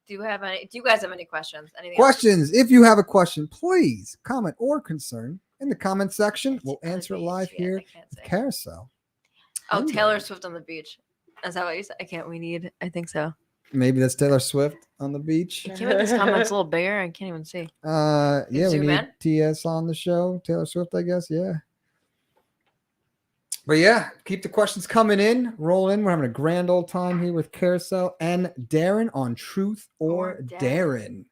Do you guys have any questions? Anything? Questions. If you have a question, please comment or concern in the comment section. We'll answer it live here with Kariselle. Oh, Ooh. Taylor Swift on the beach. Is that what you said? I think so. Maybe that's Taylor Swift on the beach. Can you make this comment's a little bigger? I can't even see. Yeah, we Zoom need in? TS on the show. Taylor Swift, I guess. Yeah. But yeah, keep the questions coming in. Roll in. We're having a grand old time here with Kariselle and Darren on Truth or Darren,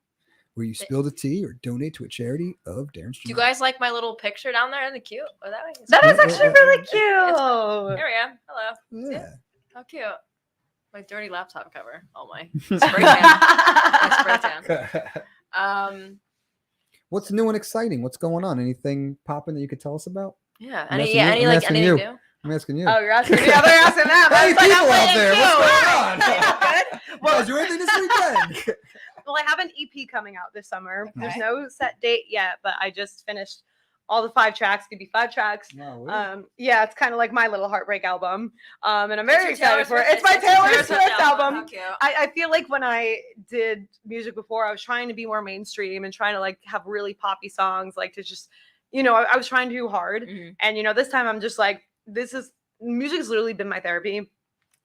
where you spill the tea or donate to a charity of Darren's Do you choosing. guys like my little picture down there? Isn't it cute? Oh, that way. That is Yeah, actually yeah, really There cute. we am. Hello. Yeah. How cute. My dirty laptop cover. Oh my. Spray tan. What's new and exciting? What's going on? Anything popping that you could tell us about? Yeah. I'm Any asking you. I'm like asking anything you. new? I'm asking you. Oh, you're asking me. Yeah, they're asking that. Hey, That's like, people I'm out there, waiting what's too. going on? Good. You guys do anything this weekend? Well, I have an EP coming out this summer. There's Okay. no set date yet, but I just finished all the 5 tracks. Could be 5 tracks. Yeah, it's kind of like my little heartbreak album. And I'm very excited for it. It's my Taylor Swift album. How cute. I feel like when I did music before, I was trying to be more mainstream and trying to like have really poppy songs, like to just, you know, I was trying too hard. Mhm. And, you know, this time I'm just like, music has literally been my therapy.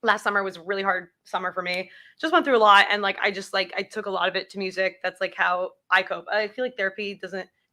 Last summer was a really hard summer for me. Just went through a lot. And like, I took a lot of it to music. That's like how I cope. I feel like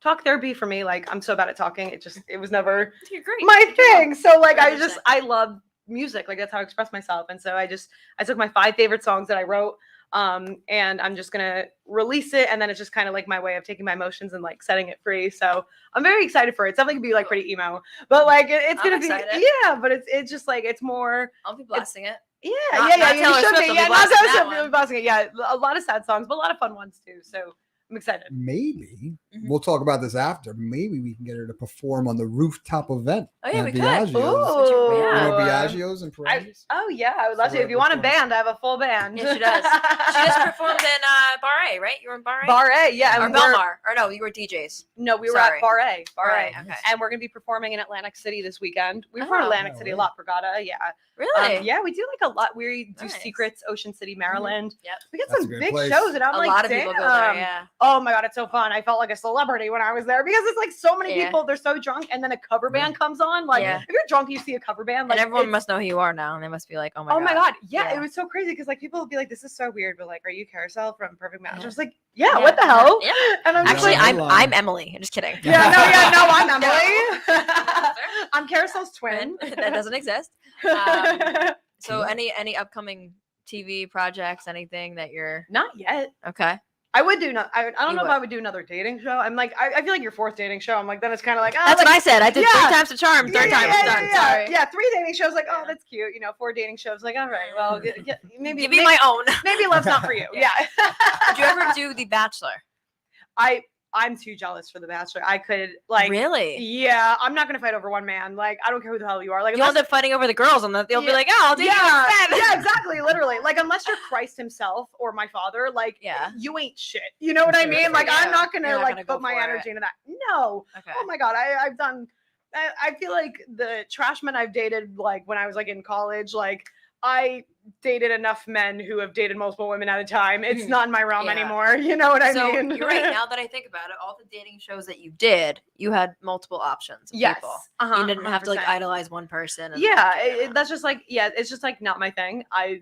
talk therapy for me. Like I'm so bad at talking. It was never You're great. my thing. So like, 100%. I love music. Like that's how I express myself. And so I took my 5 favorite songs that I wrote. And I'm just gonna release it, and then it's just kind of like my way of taking my emotions and like setting it free. So I'm very excited for it. It's definitely gonna be like pretty emo, but like it's I'm gonna excited. be but it's just like it's more I'll be blasting it. yeah Not you Taylor should Swift be will be not blasting Taylor that Swift will be one. blasting it. Yeah, a lot of sad songs, but a lot of fun ones too. So I'm excited. maybe Mhm. we'll talk about this after. Maybe we can get her to perform on the rooftop event. Oh, yeah, at we could. Biagio's. Ooh. You know Yeah. Biagio's and I, Perennials? oh yeah, I would love So to. If you want a we're going- band, I have a full band. Yeah, she does. She just performed in Bar A, right? You were in Bar A? Bar A, yeah. Or and we're- Belmar. Or no, you were DJs. No, we were Sorry. at Bar A. Bar A. Okay. And we're gonna be performing in Atlantic City this weekend. We Oh. perform in Atlantic No City a way. lot, Borgata, yeah. Really? Yeah, we do like a lot. We do Nice. Secrets, Ocean City, Maryland. Yep. We get That's a some good big place. shows, and I'm A like, lot of damn. people go there, yeah. Oh my god, it's so fun! I felt like a celebrity when I was there because it's like so many Yeah. people. They're so drunk, and then a cover band comes on. Like, Yeah. if you're drunk, and you see a cover band. Like, And everyone it's- must know who you are now, and they must be like, oh my Oh god. my god, yeah, Yeah. it was so crazy because like people would be like, "This is so weird," but like, "Are you Kariselle from Perfect Match?" Yeah. I was like, "Yeah, Yeah. what the hell?" Yeah. And I'm Actually, just like, No, I'm Emily. I'm just kidding. I'm Emily. I'm Kariselle's twin. That doesn't exist. So any upcoming TV projects, anything that you're Not yet. okay? I would do not. I don't You know if would. I would do another dating show. I'm like, I feel like your fourth dating show. I'm like, then it's kind of like, That's what I said. I did yeah. 3 times the charm. Third time it's done. Sorry. Yeah, 3 dating shows. Like, oh, Yeah. that's cute. 4 dating shows. Like, all right, well, maybe Give me my own. maybe love's not for you. Yeah. Yeah. Did you ever do The Bachelor? I'm too jealous for The Bachelor. I could like. Really? Yeah, I'm not gonna fight over one man. Like, I don't care who the hell you are. Like, You'll end up fighting over the girls, and they'll be Yeah. like, "Oh, I'll date you yeah, instead." yeah, exactly, literally. Like, unless you're Christ himself or my father, like, Yeah. you ain't shit. You know what I mean? Like, I'm Yeah. not gonna You're not like gonna go put my for it. energy into that. No. Okay. Oh my god, I've done. I feel like the trash men I've dated, like when I was like in college, like I dated enough men who have dated multiple women at a time. It's Mhm. not in my realm Yeah. anymore. You know what I So mean? you're right. Now that I think about it, all the dating shows that you did, you had multiple options. Of Yes. People. Uh-huh, You didn't have to like 100%. idolize one person. And, Yeah, like, that's just like it's just like not my thing. I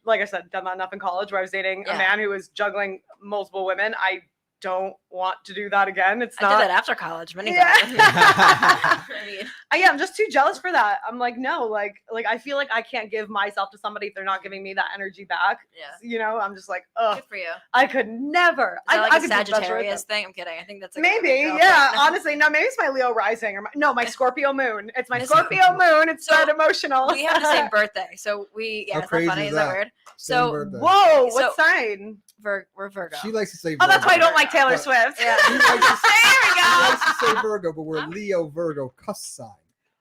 like I said, done that enough in college where I was dating Yeah. a man who was juggling multiple women. I don't want to do that again. It's I not. did that after college many Yeah. times. I mean, Yeah, I'm just too jealous for that. I'm like, no, like I feel like I can't give myself to somebody if they're not giving me that energy back. yeah. You know, I'm just like, ugh, Good for you. Is I could never. that I like a could do better with Sagittarius them. thing? I'm kidding. I think that's like Maybe, every yeah. girlfriend. Honestly, no, maybe it's my Leo rising or my Scorpio moon. It's my This- Scorpio moon. It's So, that emotional. We have the same birthday, so we. Yeah, How it's not crazy funny. is Is that that? weird? Same So, birthday. Whoa, So- what sign? We're Virgo. She likes to say Oh, that's why I Virgo. don't like Taylor But- Swift. Yeah. She likes to say- There we She go. likes to say Virgo, but we're Leo Virgo cuss sign.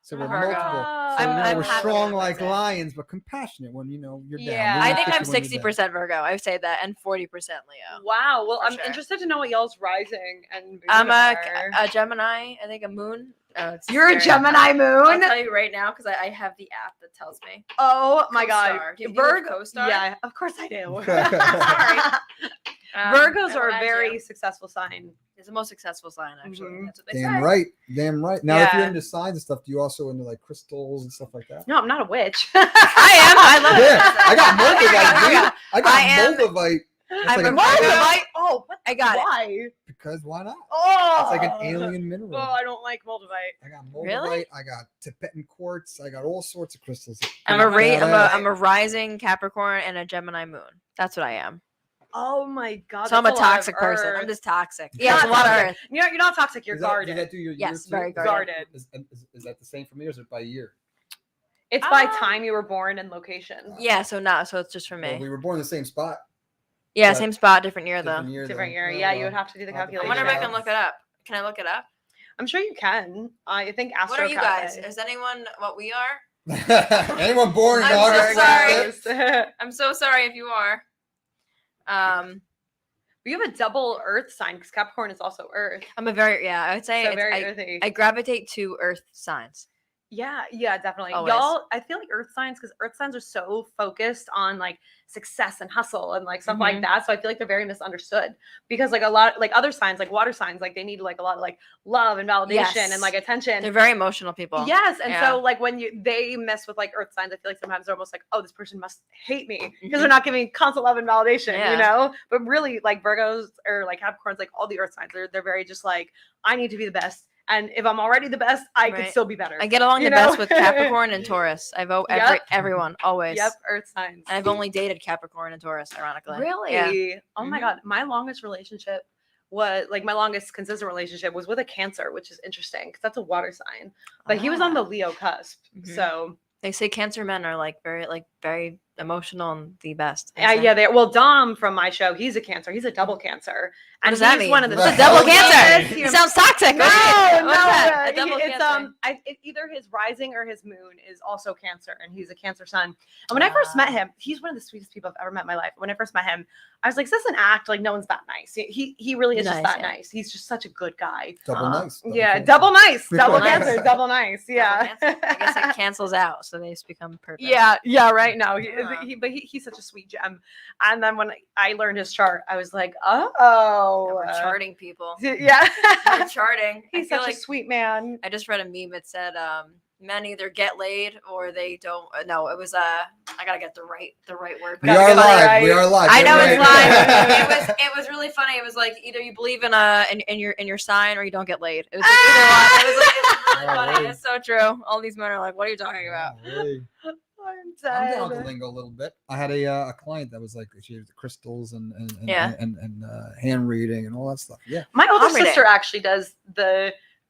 So we're Virgo. multiple. So I'm we're happy strong with like that. lions, but compassionate when you're down. Yeah. We'll I look think at I'm you when you're 60% Virgo. I would say that, and 40% Leo. Wow. Well, For I'm sure. interested to know what y'all's rising and moon I'm are. a Gemini. I think a moon. Oh, it's You're a scary. Gemini I'll moon. tell you right now because I have the app that tells me. Oh my god. Co-star. Do you have Virgo. co-star? Yeah, of course I do. Sorry. Virgos I are a lied to very you. successful sign. It's the most successful sign, actually. Mhm. That's what they Damn say. right. Damn right. Now, if you're Yeah. into signs and stuff, do you also into like crystals and stuff like that? No, I'm not a witch. I am. I love it. Yeah, I got moldavite, There you dude. I I got am- moldavite. It's I'm like a an Virgo. alien- Moldavite? Oh, what? I got it. Why? because why not? Oh, It's like an alien mineral. Oh, I don't like moldavite. I got moldavite. Really? I got Tibetan quartz. I got all sorts of crystals. I'm a Badass. I'm a rising Capricorn and a Gemini moon. That's what I am. Oh my god. So I'm a that's lot of toxic person. I'm earth. just toxic. Yeah, Yeah, it's a lot of toxic. earth. You're not toxic. You're Is that- guarded. Does that do your Yes, year too? very guarded. Is that the same for me, or is it by year? It's by Um, time you were born and location. Yeah, so it's just for me. Well, we were born in the same spot. Yeah, but same spot, different year though. Different year. Different though. year. Oh, Yeah, you well. would have to do the I'll have to I calculation. wonder if I Yeah. can look it up. Can I look it up? I'm sure you can. I think Astro What are you guys? Cafe. Is anyone what we are? Anyone born in I'm so August? sorry. I'm so sorry if you are. You have a double Earth sign because Capricorn is also Earth. I'm a very I would say So it's- very I, earthy. I gravitate to earth signs. Yeah, definitely. Always. Y'all, I feel like Earth signs, because Earth signs are so focused on like success and hustle and like stuff like Mhm. that. So I feel like they're very misunderstood because like a lot like other signs, like water signs, like they need like a lot of like love and validation Yes. and like attention. They're very emotional people. Yes, and Yeah. so like when they mess with like Earth signs, I feel like sometimes they're almost like, oh, this person must hate me because Mhm. they're not giving constant love and validation, Yeah. you know. But really, like Virgos or like Capricorns, like all the Earth signs, they're very just like, I need to be the best, and if I'm already the best, I could Right. still be better. I get along You the best know? with Capricorn and Taurus. I vote Yep. everyone always. Yep, Earth signs. And I've only dated Capricorn and Taurus, ironically. Really? Yeah. Oh my Mhm. god, my longest relationship was like my longest consistent relationship was with a Cancer, which is interesting because that's a water sign. But he was on the Ah. Leo cusp, Mhm. so They say Cancer men are like very emotional and the best. Yeah, well, Dom from my show, he's a Cancer. He's a double Cancer. What does that mean? One of the What's a double Cancer? Yes, It sounds toxic. No, What's no, that? A it's double Cancer. either his rising or his moon is also Cancer, and he's a Cancer sun. And when I first met him, he's one of the sweetest people I've ever met in my life. When I first met him, I was like, "Is this an act? Like, no one's that nice. He really is just that nice. He's just such a good guy. Double nice. Double nice. Double Double Cancer. nice. Double nice. Yeah. Double Cancer. I guess it cancels out, so they just become perfect. Yeah. Right now, Huh. he's such a sweet gem. And then when I learned his chart, I was like, oh, We're charting people. yeah. We're charting. He's I feel such like a sweet man. I just read a meme. It said, men either get laid or they don't. No, it was I gotta get the right word. We are live. We are live. I know Get it's ready. live. It was really funny. It was like either you believe in your sign or you don't get laid. It was like either one. It was really funny. really? It's so true. All these men are like, "What are you talking about?" Really? I'm I'm down dead. with the lingo a little bit. I had a client that was like, she used the crystals and Yeah. hand reading and all that stuff. Yeah. My older Palm reading. sister actually does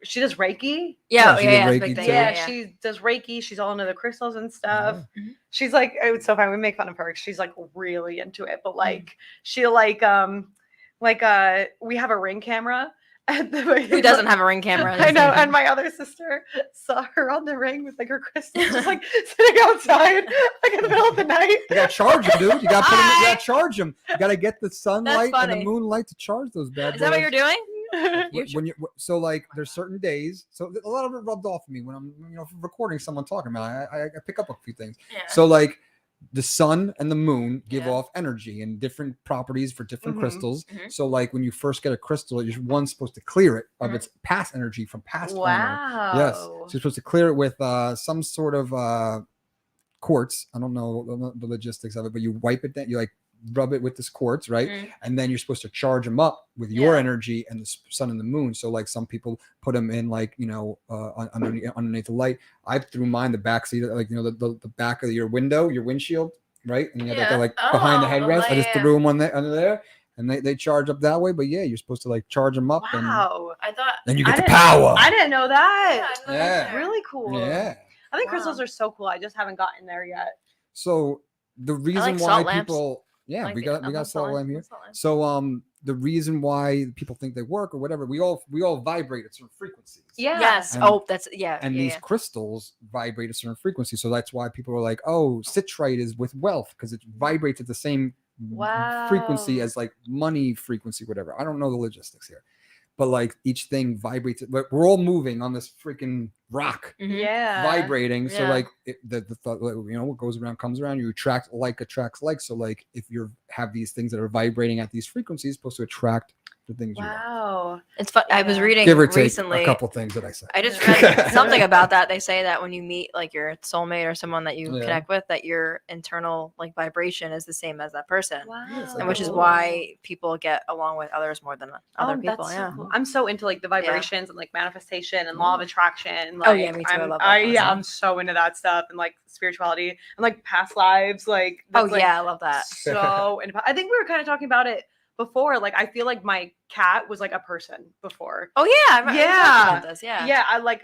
she does Reiki. Yeah, she yeah, did it's a big Reiki thing. too. Yeah, she does Reiki. She's all into the crystals and stuff. Yeah. Mhm. She's like, it's so funny. We make fun of her. She's like really into it, but like she'll we have a ring camera. Who doesn't have a ring camera? I know, and my other sister saw her on the ring with like her crystals, just like sitting outside, like in the middle of the night. You gotta charge them, dude. You gotta put them. You gotta charge them. You gotta get the sunlight and funny. the moonlight to charge those bad boys. Is that what you're doing? When you so like there's certain days, so a lot of it rubbed off of me when I'm recording someone talking about it. I pick up a few things. Yeah. So like the sun and the moon give Yeah. off energy and different properties for different Mhm. crystals. Mhm. So like when you first get a crystal, you're supposed to clear it of Mhm. its past energy from past owner. Wow. Yes, so you're supposed to clear it with some sort of quartz. I don't know the logistics of it, but you wipe it down. You like rub it with this quartz, right? Mhm. And then you're supposed to charge them up with your Yeah. energy and the sun and the moon. So like some people put them in like underneath the light. I threw mine the back seat, like the back of your window, your windshield, right? And you have Yeah. like behind the Oh, headrest. I just yeah. threw them under there, and they charge up that way. But yeah, you're supposed to like charge them up, Wow. I thought. and you I get the didn't- power. I didn't know Yeah, that. I know Yeah. that. Really cool. Yeah. I think Wow. crystals are so cool. I just haven't gotten there yet. So the reason like why salt lamps. people, yeah, Like we the- got I love salt lamp lamps. here. Salt lamps. So the reason why people think they work or whatever, we all vibrate at certain frequencies. Yeah. Yes. And- Oh, that's yeah. And yeah, these yeah. crystals vibrate at certain frequencies. So that's why people are like, oh, citrite is with wealth because it vibrates at the same frequency Wow. as like money frequency, whatever. I don't know the logistics here. But like each thing vibrates. We're all moving on this freaking rock, Mhm. Yeah. vibrating. So Yeah. like the thought, what goes around comes around. You attract attracts like. So like if you have these things that are vibrating at these frequencies, supposed to attract the things you want. Wow. It's fun. I was Yeah. reading Give or take recently. a couple things that I said. I just read something about that. They say that when you meet like your soulmate or someone that you Yeah. connect with, that your internal like vibration is the same as that person, Wow. it's and which is Oh. why people get along with others more than other Oh, people. that's so Yeah. cool. I'm so into like the vibrations and like manifestation and law of attraction. Like, Oh, yeah, me too. I love that kind of stuff. I'm so into that stuff and like spirituality and like past lives. Like, Oh that's, like, yeah, I love that. so into. I think we were kind of talking about it before. Like, I feel like my cat was like a person before. Oh yeah, I remember talking about this. Yeah. Yeah, I like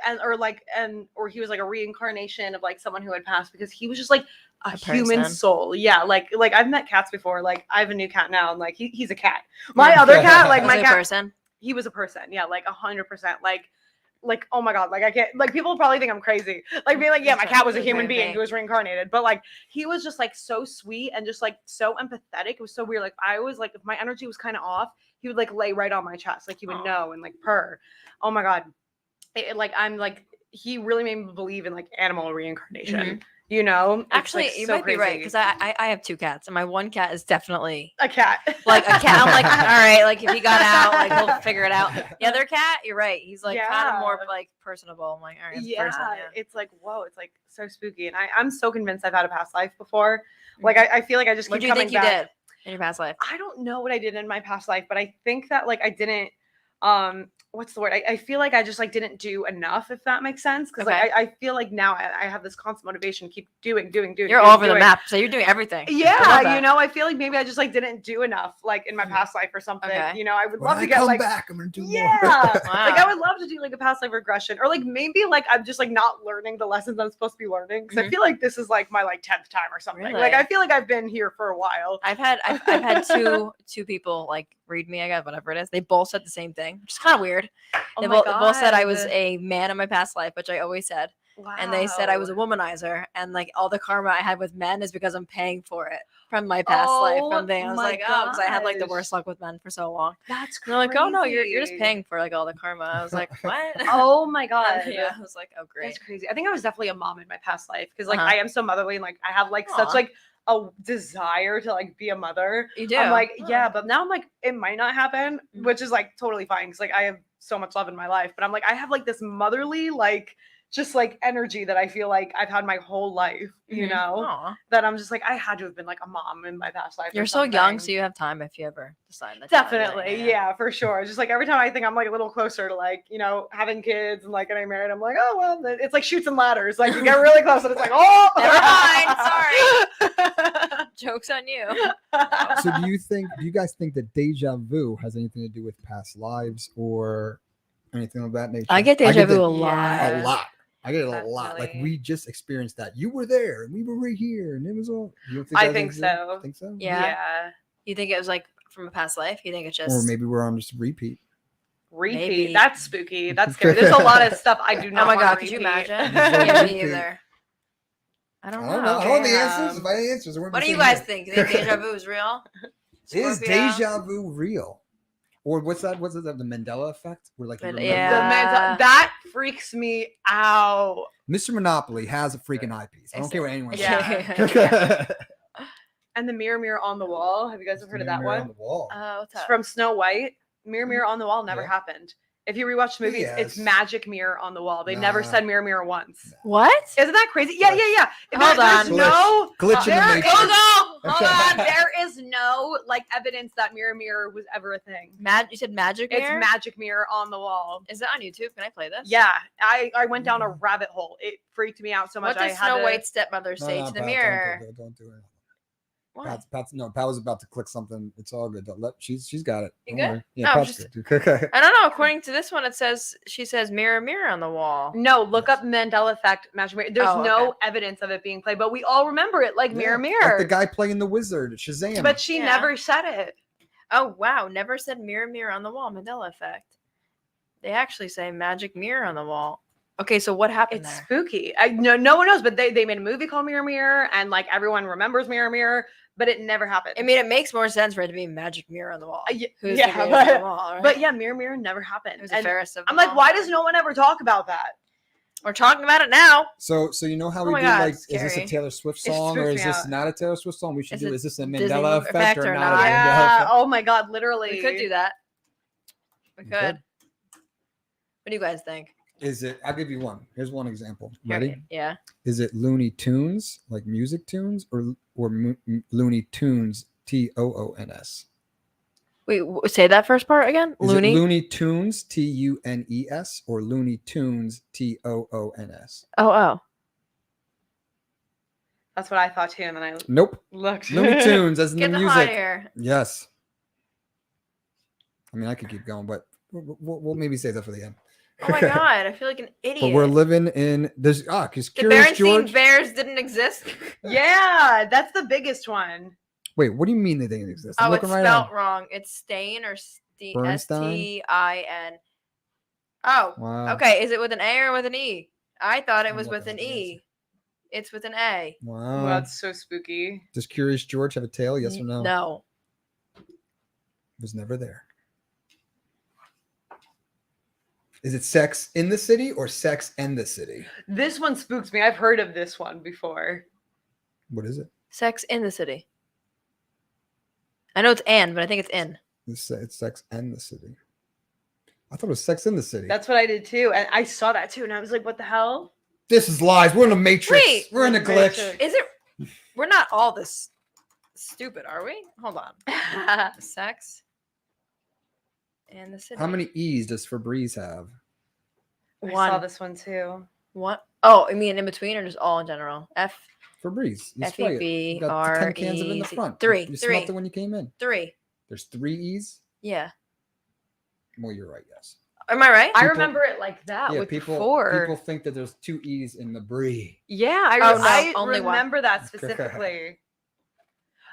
or he was like a reincarnation of like someone who had passed because he was just like a human person. soul. Yeah, like I've met cats before. Like I have a new cat now, and like he's a cat. My other cat, like Was my it a cat, person. he was a person. Yeah, like 100%. Like oh my god, like I can't. Like people probably think I'm crazy. Like being like, yeah, my cat was a human being who was reincarnated, but like he was just like so sweet and just like so empathetic. It was so weird. Like I was like, if my energy was kind of off, he would like lay right on my chest, like he would know and like purr. Oh my god, I'm like he really made me believe in like animal reincarnation. You know, It's, Actually, like, you so might be right crazy. because I have two cats and my one cat is definitely a cat, like a cat. I'm like, all right, like if he got out, like he'll figure it out. The other cat, you're right. He's like kind of more Yeah. like personable. I'm like, all right, it's a yeah, person. Yeah. it's like whoa, it's like so spooky, and I'm so convinced I've had a past life before. Like I feel like I just What keep do you coming think you back. did in your past life? I don't know what I did in my past life, but I think that like I didn't what's the word? I feel like I just like didn't do enough, if that makes sense. Because Okay. like I feel like now I have this constant motivation to keep doing. You're all over the map, so you're doing everything. I love Yeah, that. you know, I feel like maybe I just like didn't do enough like in my past life or something. Okay. You know, I would When love I to get come like back, I'm gonna do more. yeah, like I Wow. would love to do like a past life regression, or like maybe like I'm just like not learning the lessons I'm supposed to be learning because I Mhm. feel like this is like my like 10th time or something. Like Really? I feel like I've been here for a while. I've had two people like read me, I guess, whatever it is. They both said the same thing, which is kind of weird. Oh They my both said I God. was a man in my past life, which I always said. And they said I was a Wow. womanizer, and like all the karma I had with men is because I'm paying for it from my past life. Oh From there, I was my like, oh, because I had like the gosh. worst luck with men for so long. That's And crazy. they're like, oh no, you're just paying for like all the karma. I was like, what? Oh my God. And, yeah, I was like, oh great. That's crazy. I think I was definitely a mom in my past life because like Uh-huh. I am so motherly and like I have like such Aw. like a desire to like be a mother. You do. I'm like, Oh. yeah, but now I'm like, it might not happen, Mhm. which is like totally fine because like I have so much love in my life. But I'm like, I have like this motherly, like just like energy that I feel like I've had my whole life, you Mhm. know, Aw. that I'm just like, I had to have been like a mom in my past life. or You're so young, something. so you have time if you ever decide that. you wanna do that, Definitely, yeah, for sure. Just like every time I think I'm like a little closer to like, you know, having kids and like getting married, I'm like, oh well, it's like shoots and ladders. Like you get really close and it's like, oh, Never mind, sorry. Joke's on you. So do you guys think that deja vu has anything to do with past lives or anything of that nature? I get deja vu that a lot. Yeah. a lot. I get it a lot. Like Definitely. we just experienced that. You were there and we were right here and it was all. You don't I that think is- so. Think so? Yeah. Yeah. You think it was like from a past life? You think it's just Or maybe we're on just repeat. Repeat. Maybe. That's spooky. That's scary. There's a lot of stuff I do Oh not my wanna god, could you repeat. imagine? Just Yeah, like me repeat. either. I don't I know. don't know. I don't know the Damn. answers. If I had answers, I wouldn't What be do you sitting guys here. think? You think deja vu is real? Is Scorpio? deja vu real? Or what's that? What's it? The Mandela effect? Where like you remember- Yeah. That freaks me out. Mr. Monopoly has a freaking eyepiece. I don't care what anyone says. Yeah. And the mirror, mirror on the wall. Have you guys ever heard of that Mirror on one? the wall. What's It's up? from Snow White. Mirror, mirror on the wall never Yeah. happened. If you rewatch the movies, it's Yes. magic mirror on the wall. They never Nah. said mirror, mirror once. What? Isn't that crazy? Yeah. Hold There's on. no Glitch in the there matrix. is- Hold on. There is no like evidence that mirror, mirror was ever a thing. You said magic It's mirror? magic mirror on the wall. Is it on YouTube? Can I play this? Yeah, I went down a rabbit hole. It freaked me out so much. What does I had Snow to- White's stepmother say to the Pat, mirror? Don't do it. What? Pat's Pat was about to click something. It's all good. Don't let she's got it. You Don't good? worry. Yeah, No, I'm Pat's just- good. I don't know. According to this one, she says mirror, mirror on the wall. No, look up Mandela effect, magic mirror. There's Oh, no evidence of it being played, but we all remember it like mirror, Yeah, mirror. Like the guy playing the wizard, Shazam. But she Yeah. never said it. Oh wow, never said mirror, mirror on the wall. Mandela effect. They actually say magic mirror on the wall. Okay, so what happened It's there? spooky. No one knows, but they made a movie called Mirror Mirror, and like everyone remembers Mirror Mirror, but it never happened. I mean, it makes more sense for it to be magic mirror on the wall. Who's yeah, the greatest but- of them all? Right? but yeah, Mirror Mirror never happened. Who's the And fairest of I'm them like, all? why does no one ever talk about that? We're talking about it now. So you know how Oh we my do God, like, it's is this a scary. Taylor Swift It song or freaks is me this out. not a Taylor Swift song? We should Is do. it Is this a Disney Mandela effect or not? a Mandela Yeah. effect? Oh my God, literally. We could do that. We We could. could. What do you guys think? Is it? I'll give you one. Here's one example. Here- Ready? Yeah. Is it Looney Tunes, like music tunes, or Looney Tunes, TOONS? Wait, say that first part again. Is Looney. it Looney Tunes, TUNES, or Looney Tunes, TOONS? Oh. That's what I thought too, and then I Nope. looked. Looney Tunes as in Get the the music. hot air. Yes. I mean, I could keep going, but we'll maybe save that for the end. Oh my god, I feel like an idiot. But we're living in because the Curious Berenstain George. Bears didn't exist. Yeah, that's the biggest one. Wait, what do you mean they didn't exist? I'm Oh, it's looking right spelled now. wrong. It's Stain or Bernstein? STIN. Oh, Wow. okay. Is it with an A or with an E? I thought it I'm was looking with up an the E. answer. It's with an A. Wow. That's so spooky. Does Curious George have a tail? Yes or no? No. It was never there. Is it Sex in the City or Sex and the City? This one spooks me. I've heard of this one before. What is it? Sex in the City. I know it's and, but I think it's in. It's Sex and the City. I thought it was Sex in the City. That's what I did too, and I saw that too, and I was like, "What the hell?" This is lies. We're in a matrix. Wait. We're in a glitch. Matrix. Is it? We're not all this stupid, are we? Hold on. Sex And the city. How many E's does Febreze have? I One. saw this one too. What? Oh, I mean in between or just all in general? Febreze. You F spray E it. B You got the R 10 cans of it in the E Z. front. Three. You Three. smelled it when you came in. 3. There's 3 E's. Yeah. Well, you're right. Yes. Am I right? I People- remember it like that Yeah, with people the 4. people think that there's 2 E's in the brie. Yeah, Oh, no, I only one. remember that specifically.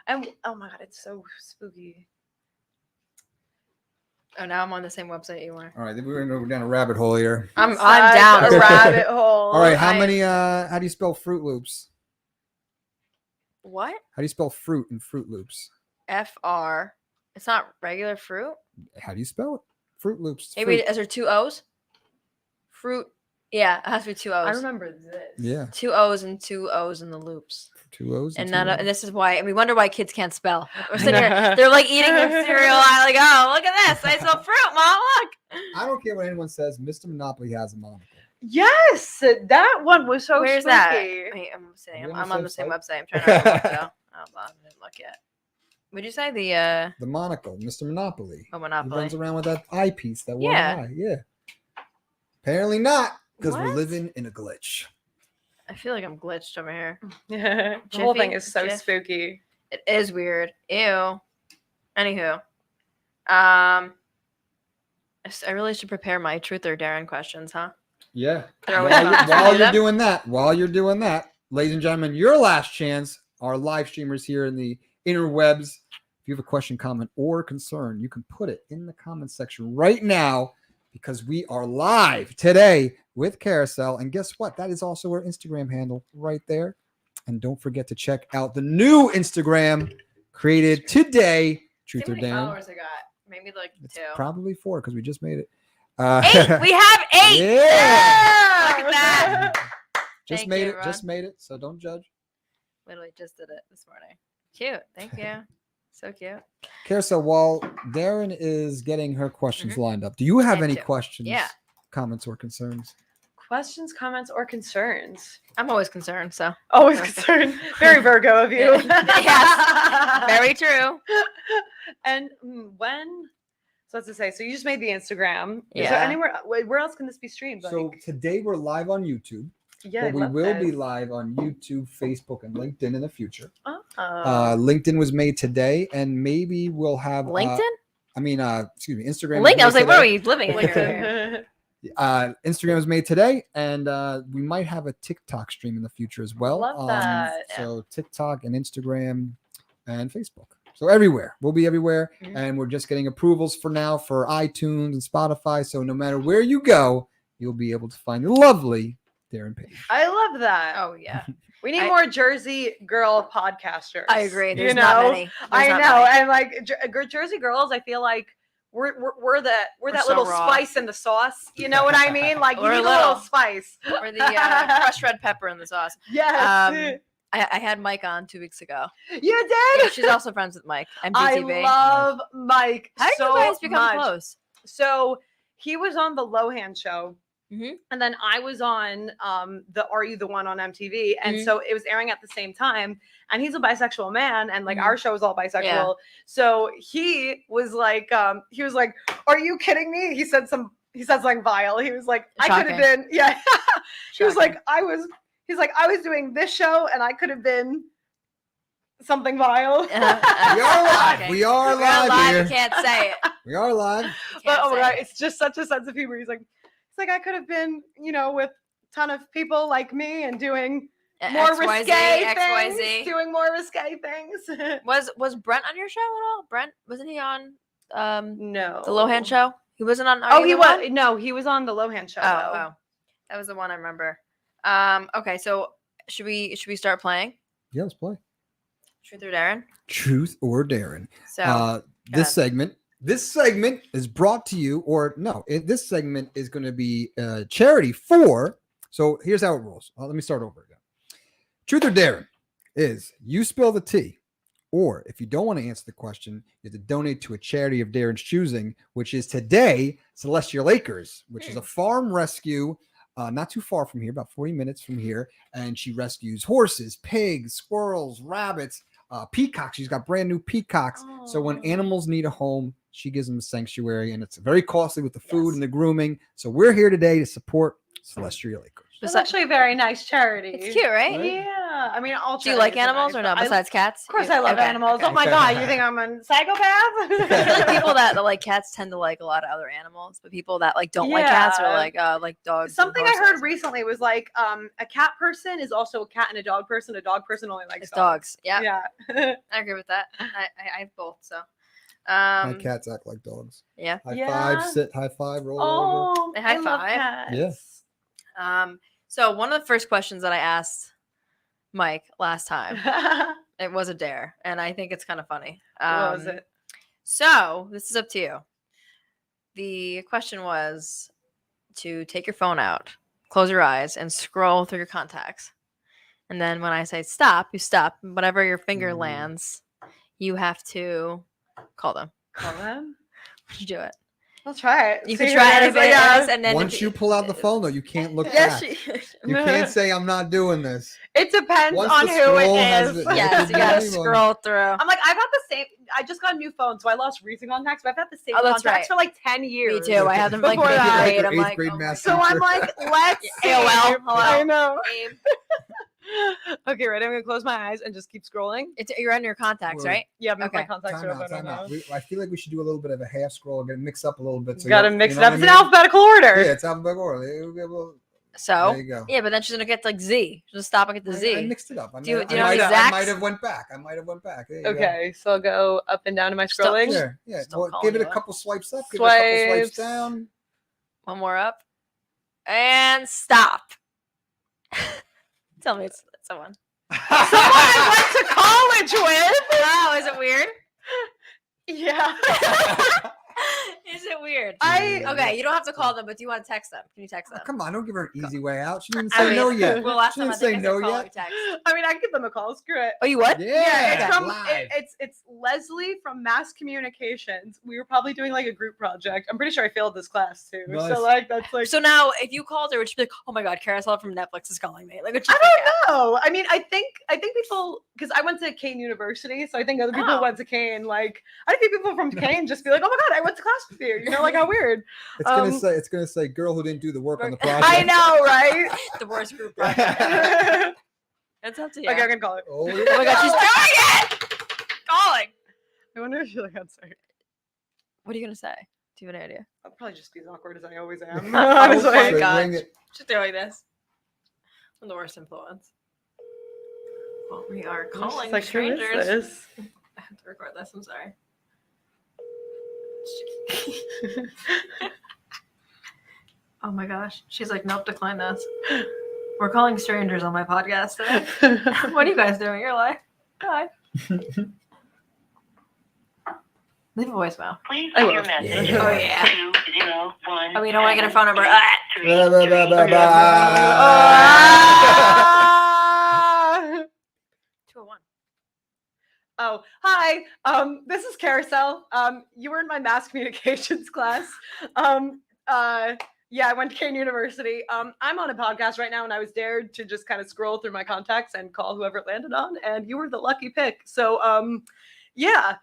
And oh my god, it's so spooky. Oh, now I'm on the same website you are. All right, then we're gonna go down a rabbit hole here. I'm Such down. a rabbit hole. All right, how I- many? How do you spell Fruit Loops? What? How do you spell fruit in Fruit Loops? FR. It's not regular fruit. How do you spell it? Fruit Loops. It's Maybe fruit. is there 2 O's? Fruit. Yeah, it has to be 2 O's. I remember this. Yeah, 2 O's and 2 O's in the loops. 2 O's. And 2 none of, O's. and this is why, and we wonder why kids can't spell. We're I sitting here, know. they're like eating their cereal. I'm like, oh, look at this. I spell fruit, mom. Look. I don't care what anyone says. Mr. Monopoly has a monocle. Yes, that one was so Where's spooky. that? Wait, I'm saying, Are we I'm on the same site? website. I'm trying to look though. Oh, well, I didn't look yet. What'd you say? The The monocle, Mr. Monopoly. oh, He Monopoly. runs around with that eyepiece. That one Yeah. eye. Yeah. Apparently not, because we're What? living in a glitch. I feel like I'm glitched over here. The whole thing Jiffy, is so Jiff. spooky. It is weird. Ew. Anywho, I really should prepare my truth or Darren questions, huh? Yeah. They're always While, fun. you're, Should we while do you're them? doing that, ladies and gentlemen, your last chance. Our live streamers here in the interwebs. If you have a question, comment, or concern, you can put it in the comment section right now because we are live today with Kariselle. And guess what? That is also our Instagram handle right there. And don't forget to check out the new Instagram created today. See Truth how or many Darren? followers I got? Maybe like It's 2. probably 4 because we just made it. 8. We have 8. Yeah. Look at that. Just Thank made you, it. everyone. Just made it. So don't judge. Literally just did it this morning. Cute. Thank you. So cute. Kariselle, while Darren is getting her questions Mhm. lined up, do you have And any 2. questions, Yeah. comments, or concerns? Questions, comments, or concerns? I'm always concerned, so Always Okay. concerned. Very Virgo of you. Yes. Very true. And when? So what's to say? So you just made the Instagram. Is Yeah. there anywhere? Where else can this be streamed? So Like, today we're live on YouTube, yeah, but we will be live on YouTube, Facebook, and LinkedIn in the future. LinkedIn was made today, and maybe we'll have LinkedIn? Excuse me, Instagram. LinkedIn. I was like, where are today. we living in here? Instagram was made today, and we might have a TikTok stream in the future as well. Love that. So TikTok and Instagram and Facebook. So everywhere, we'll be everywhere, Mhm. and we're just getting approvals for now for iTunes and Spotify. So no matter where you go, you'll be able to find the lovely Darren Page. I love that. Oh yeah, We need I- more Jersey girl podcasters. I agree. You There's know? not many. I There's know, not many. and like Jersey girls, I feel like we're that so little raw. spice in the sauce. You know what I mean? Like you We're need a a little little. spice. Or the crushed red pepper in the sauce. Yes, I had Mike on 2 weeks ago. you Yeah, did. she's also friends with Mike and I BTV. love Mike How did so you guys become much. close? So he was on the Lohan show. Mhm. And then I was on the Are You the One on MTV. And Mhm. so it was airing at the same time. And he's a bisexual man. And like Mhm. our show is all bisexual. Yeah. So he was like, are you kidding me? He said something vile. He was like, I could have Shocking. been, yeah. He was Shocking. like, he's like, I was doing this show and I could have been something vile. We are live. Okay. We are We're live live. here. You can't say it. We are live. You But can't oh my say god, it. it's just such a sense of humor. He's like I could have been, with a ton of people like me and doing more XYZ, risque XYZ. things. Doing more risque things. Was Brent on your show at all? Brent, wasn't he on No. the Lohan show? He wasn't on. Oh, he was. No, he was on the Lohan show. Oh, though. oh, that was the one I remember. Okay, so should we start playing Yeah, let's play. Truth or Darren? Truth or Darren. So This ahead. segment is brought to you, this segment is going to be charity for. So here's how it rolls. Let me start over again. Truth or Darren is you spill the tea, or if you don't want to answer the question, you have to donate to a charity of Darren's choosing, which is today Celestial Acres, which is a farm rescue. Not too far from here, about 40 minutes from here, and she rescues horses, pigs, squirrels, rabbits, peacocks. She's got brand new peacocks. So when Aw. animals need a home, She gives them a sanctuary, and it's very costly with the food Yes. and the grooming. So we're here today to support Celestial Acres. It's actually a very nice charity. It's cute, right? Yeah. I mean, all Do you like charities are animals nice, or but not? Besides cats? Of course I love Okay, animals. okay. Oh my God. You think I'm a psychopath? I feel like people that like cats tend to like a lot of other animals, but people that like don't like cats are Yeah. like dogs. and Something I horses. heard recently was like a cat person is also a cat and a dog person. A dog person only likes It's dogs. Yeah, Yeah. I agree with that. I have both. So, My cats act like dogs. yeah. High Yeah. five, sit, high five, roll over. Oh, A high I love five. cats. So one of the first questions that I asked Mike last time, it was a dare, and I think it's kind of funny. What was it? So this is up to you. The question was to take your phone out, close your eyes, and scroll through your contacts. And then when I say stop, you stop. Whatever your finger lands, you have to call them. Call them? You do it. I'll try it. You See can what try it it is. if it Yeah. is, and then Once you pull out the phone, though, you can't look Yes, back. You can't say, I'm not doing this. It depends Once on the who scroll it has is. been- yes, you gotta scroll through. I'm like, I've had the same. I just got a new phone, so I lost recent contacts, but I've had the same Oh, that's contacts right. for like 10 years. Me too. I had them like Before fifth that. grade. Your I'm eighth like, grade oh my math So God. I'm like, let's see. AOL. Hello. I know. Aim. Okay, ready? I'm gonna close my eyes and just keep scrolling. You're on your contacts, We're- right? Yeah, my Okay. contacts Time are out, open time right out. now. I feel like we should do a little bit of a half scroll, get mix up a little bit. So Gotta you mix know it up. what It's I in mean? alphabetical order. Yeah, it's alphabetical order. There So you go. yeah, but then she's gonna get to, like Z. She'll just stop and get the Z. I mixed it up. Do you know the I exact- might have went back. There you go. Okay, so I'll go up and down to my Still- scrolling. Yeah, yeah. Still Well, calling give it a you up. couple swipes up. Give it a couple swipes Swipes. down. One more up, and stop. Tell me it's someone. Someone I went to college with. Oh, is it weird? Yeah. Is it weird? I Okay, you don't have to call them, but do you want to text them? Can you text Oh, them? come on, don't give her an easy way out. She didn't I say mean, no yet. Well, last She time I didn't think say I no said call yet. or text. I mean, I can give them a call. Screw it. Oh, you would? Yeah, it's from live. it's Leslie from Mass Communications. We were probably doing like a group project. I'm pretty sure I failed this class too. Nice. So like that's like So now, if you called her, would she be like, "Oh my God, Kariselle from Netflix is calling me"? Like, would she I freak out? don't know. I mean, I think people because I went to Kane University, so I think other people Oh. who went to Kane. Like I think people from Kane just be like, "Oh my God, I went to class with you." You know, like how weird. It's gonna say girl who didn't do the work on the project. I know, right? The worst group project. Okay, That's up to you. I'm gonna call it. Oh, Oh yeah. my God, she's doing it! Calling. I wonder if she'll answer. What are you gonna say? Do you have any idea? I'll probably just be as awkward as I always am. Oh Honestly. my So God. ring it. She's doing this. I'm the worst influence. Well, we are It's calling like, who is strangers. this? I have to record this. I'm sorry. Oh my gosh. She's like, nope, decline this. We're calling strangers on my podcast today. What are you guys doing? You're live. Hi. Leave a voicemail. Please I leave your will. message. Yeah. Oh, yeah. 201. Oh, we don't want to get a phone number. Blah, blah, blah, blah, blah. Ah! 201. Oh, hi. This is Kariselle. You were in my mass communications class. Yeah, I went to Kane University. I'm on a podcast right now, and I was dared to just kind of scroll through my contacts and call whoever it landed on, and you were the lucky pick. So, yeah.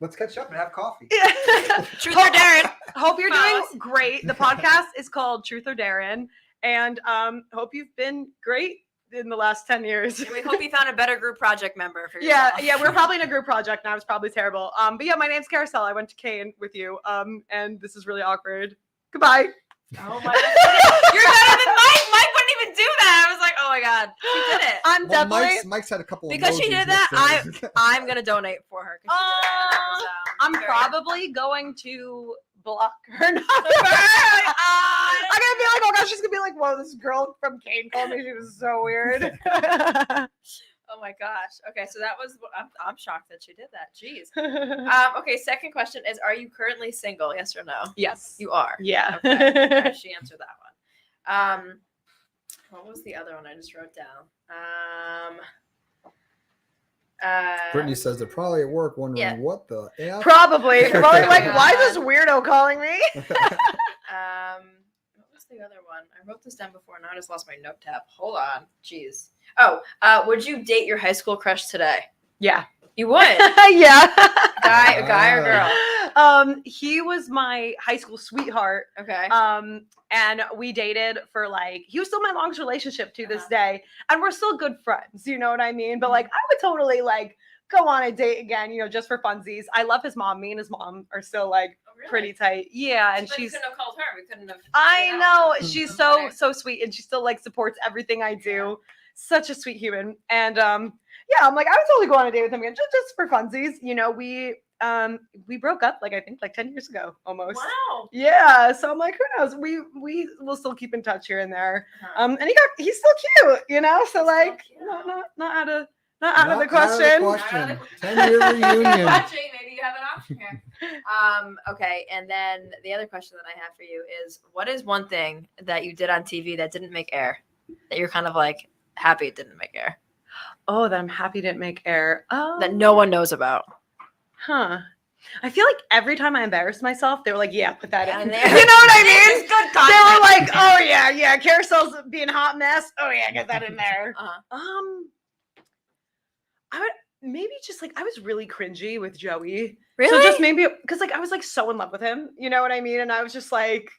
Let's catch up and have coffee. Truth or Darren? Hope you're Follow us. doing great. The podcast is called Truth or Darren, and hope you've been great in the last 10 years. And we hope you found a better group project member for Yeah, yourself. yeah, we're probably in a group project now. It's probably terrible. But yeah, my name's Kariselle. I went to Kane with you. And this is really awkward. Goodbye. Oh my God. You're better than Mike. Mike wouldn't even do that. I was like, oh my God. She did it. I'm Well, definitely. Mike's had a couple. Because she emojis did that, next to it. I'm going to donate for her. 'Cause she did it. And that was, I'm very- probably going to block her number. Ah, I'm gonna be like, oh gosh, she's gonna be like, whoa, this girl from Kane called me. She was so weird. Oh my gosh. Okay, so that was. I'm shocked that she did that. Jeez. Okay, second question is: are you currently single? Yes or no? Yes. You are. Yeah. Okay. All right, she answered that one. What was the other one I just wrote down? Brittany says they're probably at work wondering Yeah. what the F. Probably. Probably like, God. why is this weirdo calling me? What was the other one? I wrote this down before. Now I just lost my note tab. Hold on. Jeez. Oh, would you date your high school crush today? Yeah. You would. Yeah. Guy or girl? He was my high school sweetheart. Okay. And we dated for like, he was still my longest relationship to this day, and we're still good friends, you know what I mean? But like, I would totally like go on a date again, you know, just for funsies. I love his mom. Me and his mom are still like pretty tight. Yeah, and she's. couldn't have called her. We couldn't have. I know, she's so sweet, and she still like supports everything I do. Such a sweet human, and yeah, I'm like, I would totally go on a date with him again, just for funsies. You know, we broke up like I think like 10 years ago almost. Wow. Yeah, so I'm like, who knows? We will still keep in touch here and there. And he's still cute, you know. So like, not out of the question. 10-year reunion. Watching, maybe you have an option here. Okay, and then the other question that I have for you is, what is one thing that you did on TV that didn't make air, that you're kind of like happy it didn't make air? Oh, that I'm happy didn't make air. Oh, That no one knows about. Huh. I feel like every time I embarrassed myself, they were like, yeah, put that in. there. You know what I mean? It's good They content. were like, oh yeah, Kariselle's being a hot mess. Oh yeah, get that in there. I would maybe just like, I was really cringy with Joey. Really? So just maybe because like I was like so in love with him, you know what I mean? And I was just like,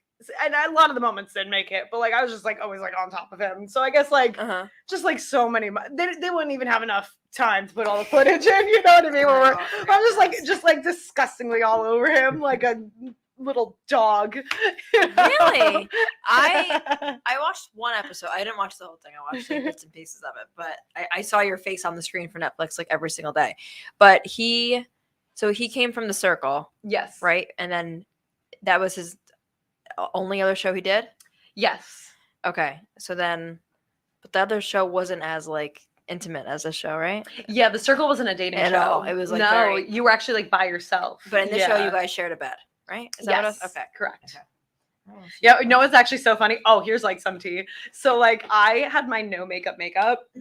and a lot of the moments didn't make it, but like I was just like always like on top of him. So I guess like just like so many, they wouldn't even have enough time to put all the footage in, you know what I mean? Where I'm just like disgustingly all over him like a little dog. You know? Really? I watched one episode. I didn't watch the whole thing. I watched like bits and pieces of it, but I saw your face on the screen for Netflix like every single day. But he came from The Circle, Yes. right? And then that was his only other show he did? Yes. Okay. So then, but the other show wasn't as like intimate as the show, right? Yeah, The Circle wasn't a dating At show. all. It was like no, you were actually like by yourself. But in this show, you guys shared a bed, right? Is that what it was? Okay. Correct. Okay. Oh, Yeah, you know, it's actually so funny. Oh, here's like some tea. So like I had my no makeup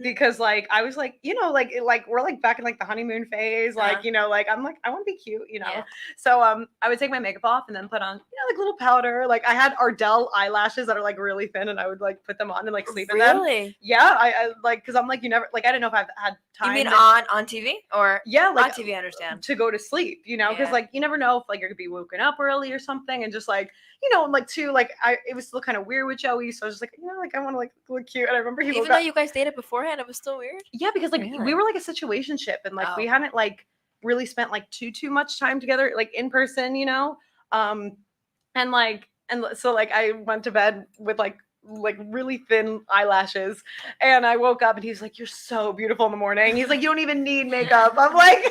because like I was like, you know, like we're like back in like the honeymoon phase, like, you know, like I'm like, I want to be cute, you know. Yeah. So I would take my makeup off and then put on, you know, like little powder. Like I had Ardell eyelashes that are like really thin, and I would like put them on and like sleep in them. Really? Yeah, I like, because I'm like, you never, like, I didn't know if I've had time. You mean on TV or yeah, like on TV? I understand. to go to sleep, you know, because Yeah. like you never know if like you're gonna be woken up early or something, and just like, you know, like too, like it was still kind of weird with Joey, so I was just like, you know, like I want to like look cute, and I remember he Even woke though up. you guys dated beforehand, it was still weird. Yeah, because like Really? we were like a situationship, and like we Oh. hadn't like really spent like too much time together, like in person, you know, and so like I went to bed with like really thin eyelashes, and I woke up and he's like, you're so beautiful in the morning. He's like, you don't even need makeup. I'm like,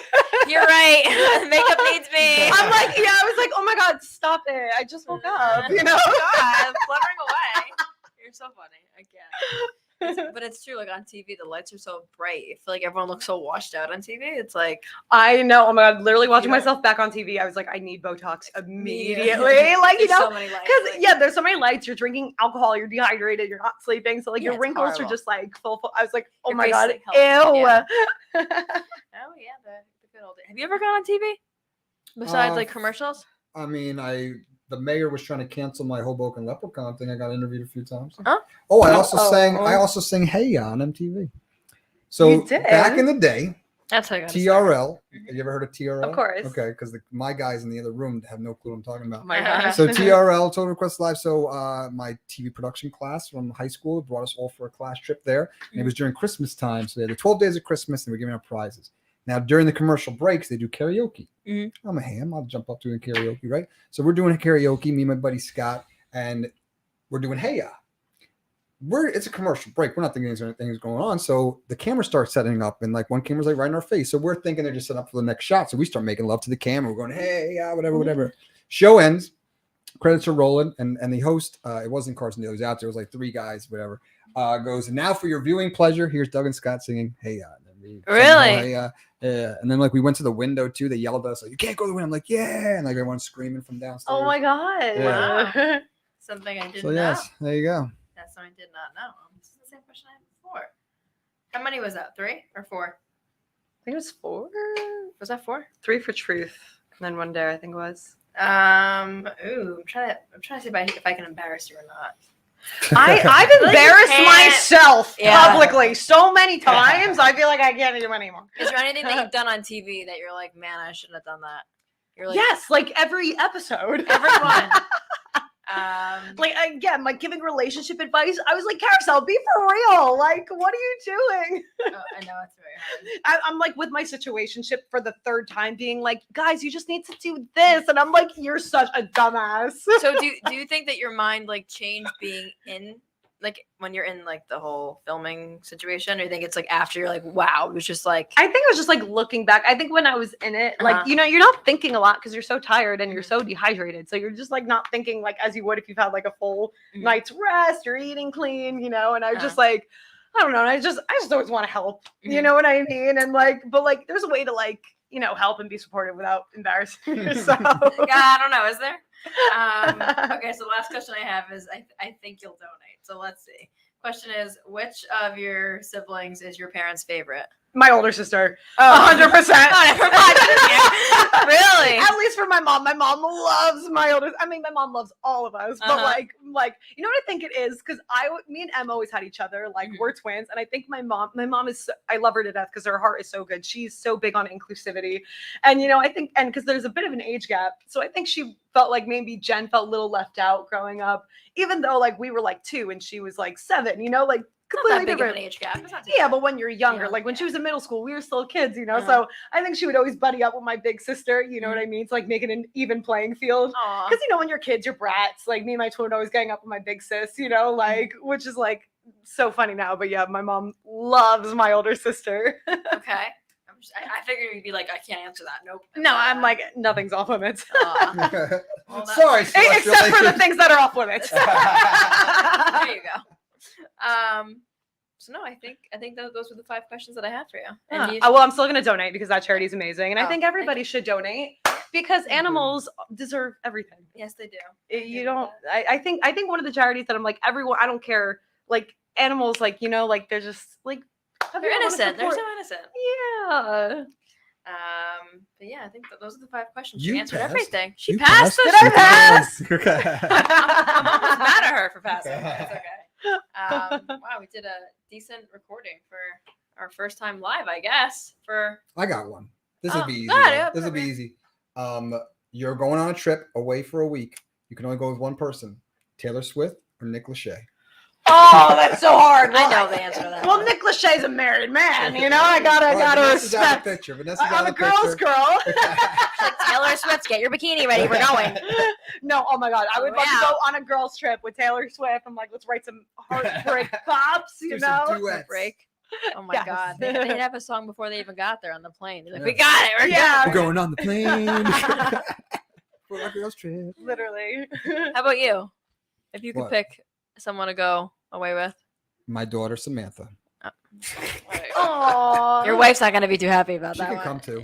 You're right. Makeup needs me. I'm like, yeah, I was like, oh my god, stop it, I just woke up, you know. God, fluttering away. You're so funny. I can't. But it's true. Like on TV, the lights are so bright. I feel like everyone looks so washed out on TV. It's like I know. Oh my god, literally watching You know- myself back on TV, I was like, I need Botox immediately. Yeah. Like, you There's know, so many lights, because like- yeah, there's so many lights. You're drinking alcohol. You're dehydrated. You're not sleeping. So like Yeah, your it's wrinkles horrible. are just like full. I was like, oh Your my face god, is, like, ew. healthy. Oh yeah, the good old days. Have you ever gone on TV besides like commercials? I mean, the mayor was trying to cancel my Hoboken Leprechaun thing. I got interviewed a few times. Huh? Oh, I also Uh-oh. sang Hey Ya on MTV. So You did? back in the day, That's how I got TRL. Have you ever heard of TRL? Of course. Okay, because my guys in the other room have no clue what I'm talking about. Oh my god. So TRL, Total Request Live. So my TV production class from high school brought us all for a class trip there. And it was during Christmas time. So they had the 12 days of Christmas, and we're giving out prizes. Now, during the commercial breaks, they do karaoke. Mhm. I'm a ham. I'll jump up doing karaoke, right? So we're doing karaoke, me and my buddy Scott, and we're doing Hey Ya. It's a commercial break. We're not thinking anything's going on. So the camera starts setting up, and like one camera's like right in our face. So we're thinking they're just setting up for the next shot. So we start making love to the camera. We're going, hey, yeah, whatever. Show ends. Credits are rolling, and the host, it wasn't Carson Daly, was out there. It was like three guys, whatever. Goes, and now for your viewing pleasure, here's Doug and Scott singing Hey Ya. Really? Hey Ya. Yeah. And then like we went to the window too. They yelled at us like, you can't go to the window. I'm like, yeah. And like everyone's screaming from downstairs. Oh my god. Yeah. Wow. Something I didn't So yes, there you go. That's something I did not know. This is the same question I had before. How many was that? 3 or 4? I think it was 4. Was that 4? 3 for truth, and then 1 dare, I think it was. Ooh, I'm trying to see if I can embarrass you or not. I've you embarrassed can't. myself Yeah. publicly so many times. I feel like I can't do anymore. Is there anything that you've done on TV that you're like, man, I shouldn't have done that? You're like, yes, like every episode. everyone. Like again, like giving relationship advice. I was like, Kariselle, be for real. Like, what are you doing? Oh, I know it's very hard. I'm like with my situationship for the third time, being like, guys, you just need to do this, and I'm like, you're such a dumbass. So do you think that your mind like changed being in like when you're in like the whole filming situation, or do you think it's like after you're like, wow, it was just like I think it was just like looking back. I think when I was in it, like, you know, you're not thinking a lot because you're so tired and you're so dehydrated. So you're just like not thinking like as you would if you've had like a full night's rest, you're eating clean, you know, and I was just like, I don't know. I just always want to help. You know what I mean? And like, but like there's a way to like, you know, help and be supportive without embarrassing yourself. I don't know, is there? Okay, so the last question I have is I think you'll donate. So let's see. Question is, which of your siblings is your parents' favorite? My older sister. Oh, 100%. Oh, never mind. Really? At least for my mom. My mom loves my older. I mean, my mom loves all of us, but like, you know what I think it is? Because me and Em always had each other. Like, we're twins, and I think my mom is. I love her to death because her heart is so good. She's so big on inclusivity, and you know, I think, and because there's a bit of an age gap, so I think she felt like maybe Jen felt a little left out growing up, even though like we were like 2 and she was like 7. You know, like. Not that big of an age gap. Yeah, but when you're younger, like when she was in middle school, we were still kids, you know. So I think she would always buddy up with my big sister. You know what I mean? To like make it an even playing field. Because you know, when you're kids, you're brats. Like me and my twin would always gang up with my big sis. You know, like which is like so funny now. But yeah, my mom loves my older sister. Okay. I figured you'd be like, I can't answer that. Nope. No, I'm like nothing's off limits. Well, Sorry, except for the things that are off limits. There you go. So no, I think those were the 5 questions that I had for you. And Well, I'm still gonna donate because that charity is amazing, and I think everybody should donate because animals deserve everything. Yes, they do. You don't. I think one of the charities that I'm like everyone. I don't care. Like animals, like you know, like they're just like they're innocent. They're so innocent. Yeah. But yeah, I think those are the 5 questions. You She answered passed. everything. She You passed. passed? Did I pass? Okay. I'm almost mad at her for passing. It's okay. Wow, we did a decent recording for our first time live, I guess. I got one. This will be easy. got it. This will be easy. You're going on a trip away for a week. You can only go with one person: Taylor Swift or Nick Lachey. Oh, that's so hard. I know the answer to that. Well, Nick Lachey's a married man. You know, I gotta Vanessa's out of respect. the picture. Vanessa's out I'm of a the girl's picture. girl. Like, Taylor Swift, get your bikini ready. We're going. No, oh my God. I would love to go on a girls' trip with Taylor Swift. I'm like, let's write some heartbreak pops, you Do some know? duets. Break. Oh my Yes. God. They'd have a song before they even got there on the plane. They're like, we got it. We're We're going on the plane for a girls' trip. Literally. How about you? If you could What? pick someone to go away with. My daughter Samantha. Aww. Your wife's not going to be too happy about She that can one. come too.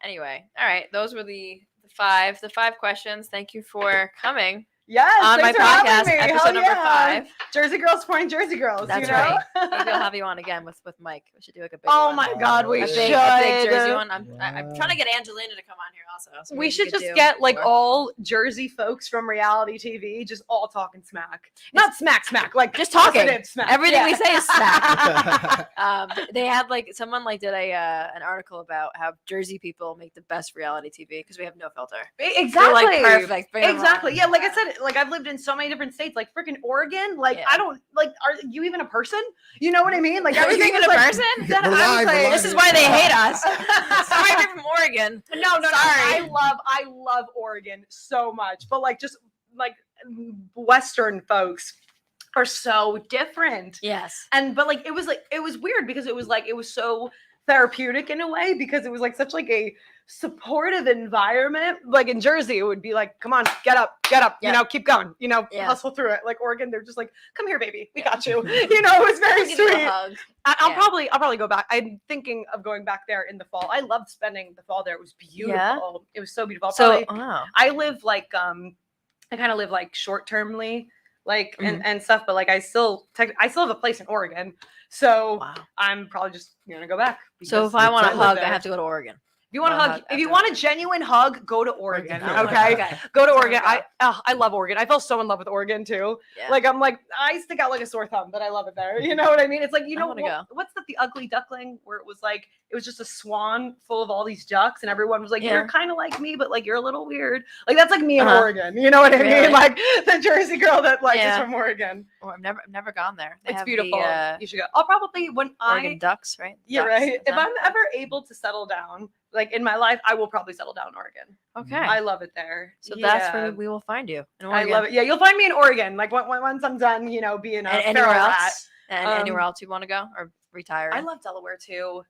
Anyway, all right. Those were the 5 questions. Thank you for coming Yes. on my thanks for having podcast, me. episode Hell number yeah. 5. Jersey girls supporting Jersey girls. That's you know? right. Maybe I'll have you on again with Mike. We should do like a big Oh one. my God, we A a should. big Jersey one. I'm Wow. trying to get Angelina to come on here also. So We maybe should could just do get like more. all Jersey folks from reality TV, just all talking smack. Not smack, like Just talking. positive smack. Everything we Yeah. say is smack. They had like someone like did an article about how Jersey people make the best reality TV because we have no filter. Exactly. They're, like, perfect. Bring 'em Exactly. on. Yeah, like I said, like I've lived in so many different states, like freaking Oregon. Like Yeah. I don't like. Are you even a person? You know what I mean? Like Are you everything even was a like, person? That We're I was live, we're like, live. This is why they hate us. Sorry, we're from Oregon. No. Sorry. I love Oregon so much, but like just like Western folks are so different. Yes. But like it was weird because it was so therapeutic in a way because it was like such like a supportive environment. Like in Jersey, it would be like, come on, get up, Yeah. you know, keep going, you know, Yeah. hustle through it. Like Oregon, they're just like, come here, baby, we got you. You know, it was very Give you a sweet. hug. I'll Yeah. probably go back. I'm thinking of going back there in the fall. I loved spending the fall there. It was beautiful. Yeah? It was so beautiful. So, wow. I live like I kind of live like short termly, like Mhm. and stuff, but like I still have a place in Oregon, so Wow. I'm probably just gonna go back. So because if I want a live hug, I there. have to go to Oregon. If you want to Well, hug, hug if you after want a that. genuine hug, go to Oregon. Okay. Okay, go to That's Oregon. where we I love Oregon. I fell so in love with Oregon too. Yeah. Like I'm like I stick out like a sore thumb, but I love it there. You know what I mean? It's like I wanna go. what's the ugly duckling where it was like it was just a swan full of all these ducks, and everyone was like, Yeah. "You're kind of like me, but like you're a little weird." Like that's like me in Uh-huh. Oregon. You know what I Really? mean? Like the Jersey girl that like Yeah. is from Oregon. Oh, I've never gone there. They It's have beautiful. The, You should go. I'll probably when Oregon ducks, right? You're Ducks, right. is If that- I'm ever able to settle down, like in my life, I will probably settle down in Oregon. Okay. I love it there. So that's Yeah. where we will find you. In I Oregon. love it. Yeah, you'll find me in Oregon. Like once I'm done, you know, being a And feral anywhere rat. else? And anywhere else you want to go or retire? I love Delaware too.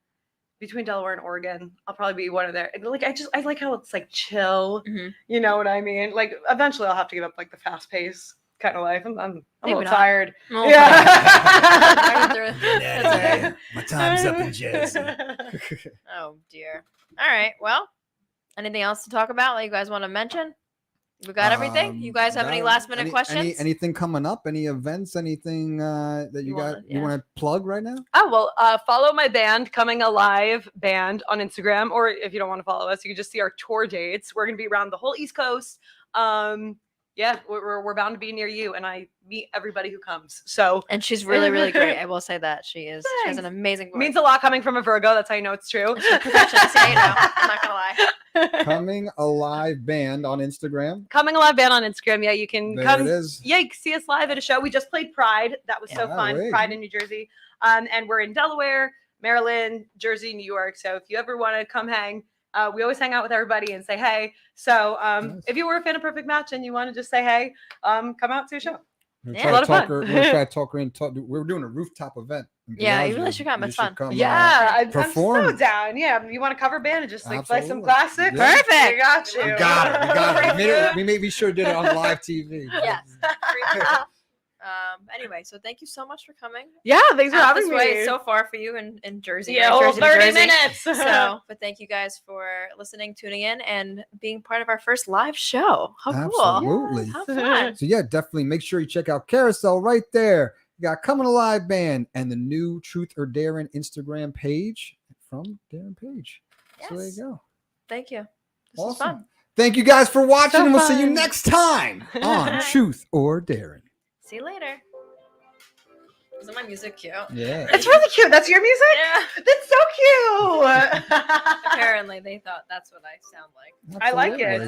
Between Delaware and Oregon, I'll probably be one of there. Like I like how it's like chill. Mhm. You know what I mean? Like eventually, I'll have to give up like the fast pace kind of life. I'm a Maybe little not. tired. Oh, Yeah. That's My time's up in Jersey. Oh dear. All right. Well, anything else to talk about that you guys want to mention? We got everything. You guys have any last minute questions? Anything coming up? Any events? Anything that you wanna- you want to plug right now? Oh, well, follow my band, Coming Alive Band on Instagram. Or if you don't want to follow us, you can just see our tour dates. We're going to be around the whole East Coast. Yeah, we're bound to be near you. And I meet everybody who comes. So And she's really, really great. I will say that she is. She has an Thanks. amazing voice. means a lot coming from a Virgo. That's how you know it's true. And she's a perfectionist, yeah, you know, I'm not gonna lie. Coming Alive Band on Instagram. Coming Alive Band on Instagram. Yeah, you can There come. it is. Yeah, you can see us live at a show. We just played Pride. That was so Yeah, fun. wait. Pride in New Jersey. And we're in Delaware, Maryland, Jersey, New York. So if you ever want to come hang, we always hang out with everybody and say hey. So Nice. if you were a fan of Perfect Match and you want to just say hey, come out to a show. We're Yeah. trying A lot to of talk fun. her. We're trying to talk her in. We're doing a rooftop event. in Yeah, you Bellagio. really should come. It's fun. Yeah, I'm so perform. down. Yeah, you want to cover band and just like play some Absolutely. classics? Yeah. Perfect. We got you. We got it. We got it. Yeah. We maybe should have did it on live TV. Yes. Anyway, so thank you so much for coming. Yeah, thanks for Out having this me. way. It's so far for you in Jersey. yeah, right? well, Jersey to 30 Jersey. minutes. So, but thank you guys for listening, tuning in, and being part of our first live show. How cool! Absolutely. How fun! So yeah, definitely make sure you check out Kariselle right there. You got Coming Alive Band and the new Truth or Darren Instagram page from Darren Page. So there you Yes. go. Thank you. This was Awesome. fun. Thank you guys for watching, So and we'll see you fun. next time on Truth or Darren. See you later. Isn't my music cute? Yeah. It's really cute. That's your music? Yeah. That's so cute. Apparently, they thought that's what I sound like. I like it. Absolutely. It's a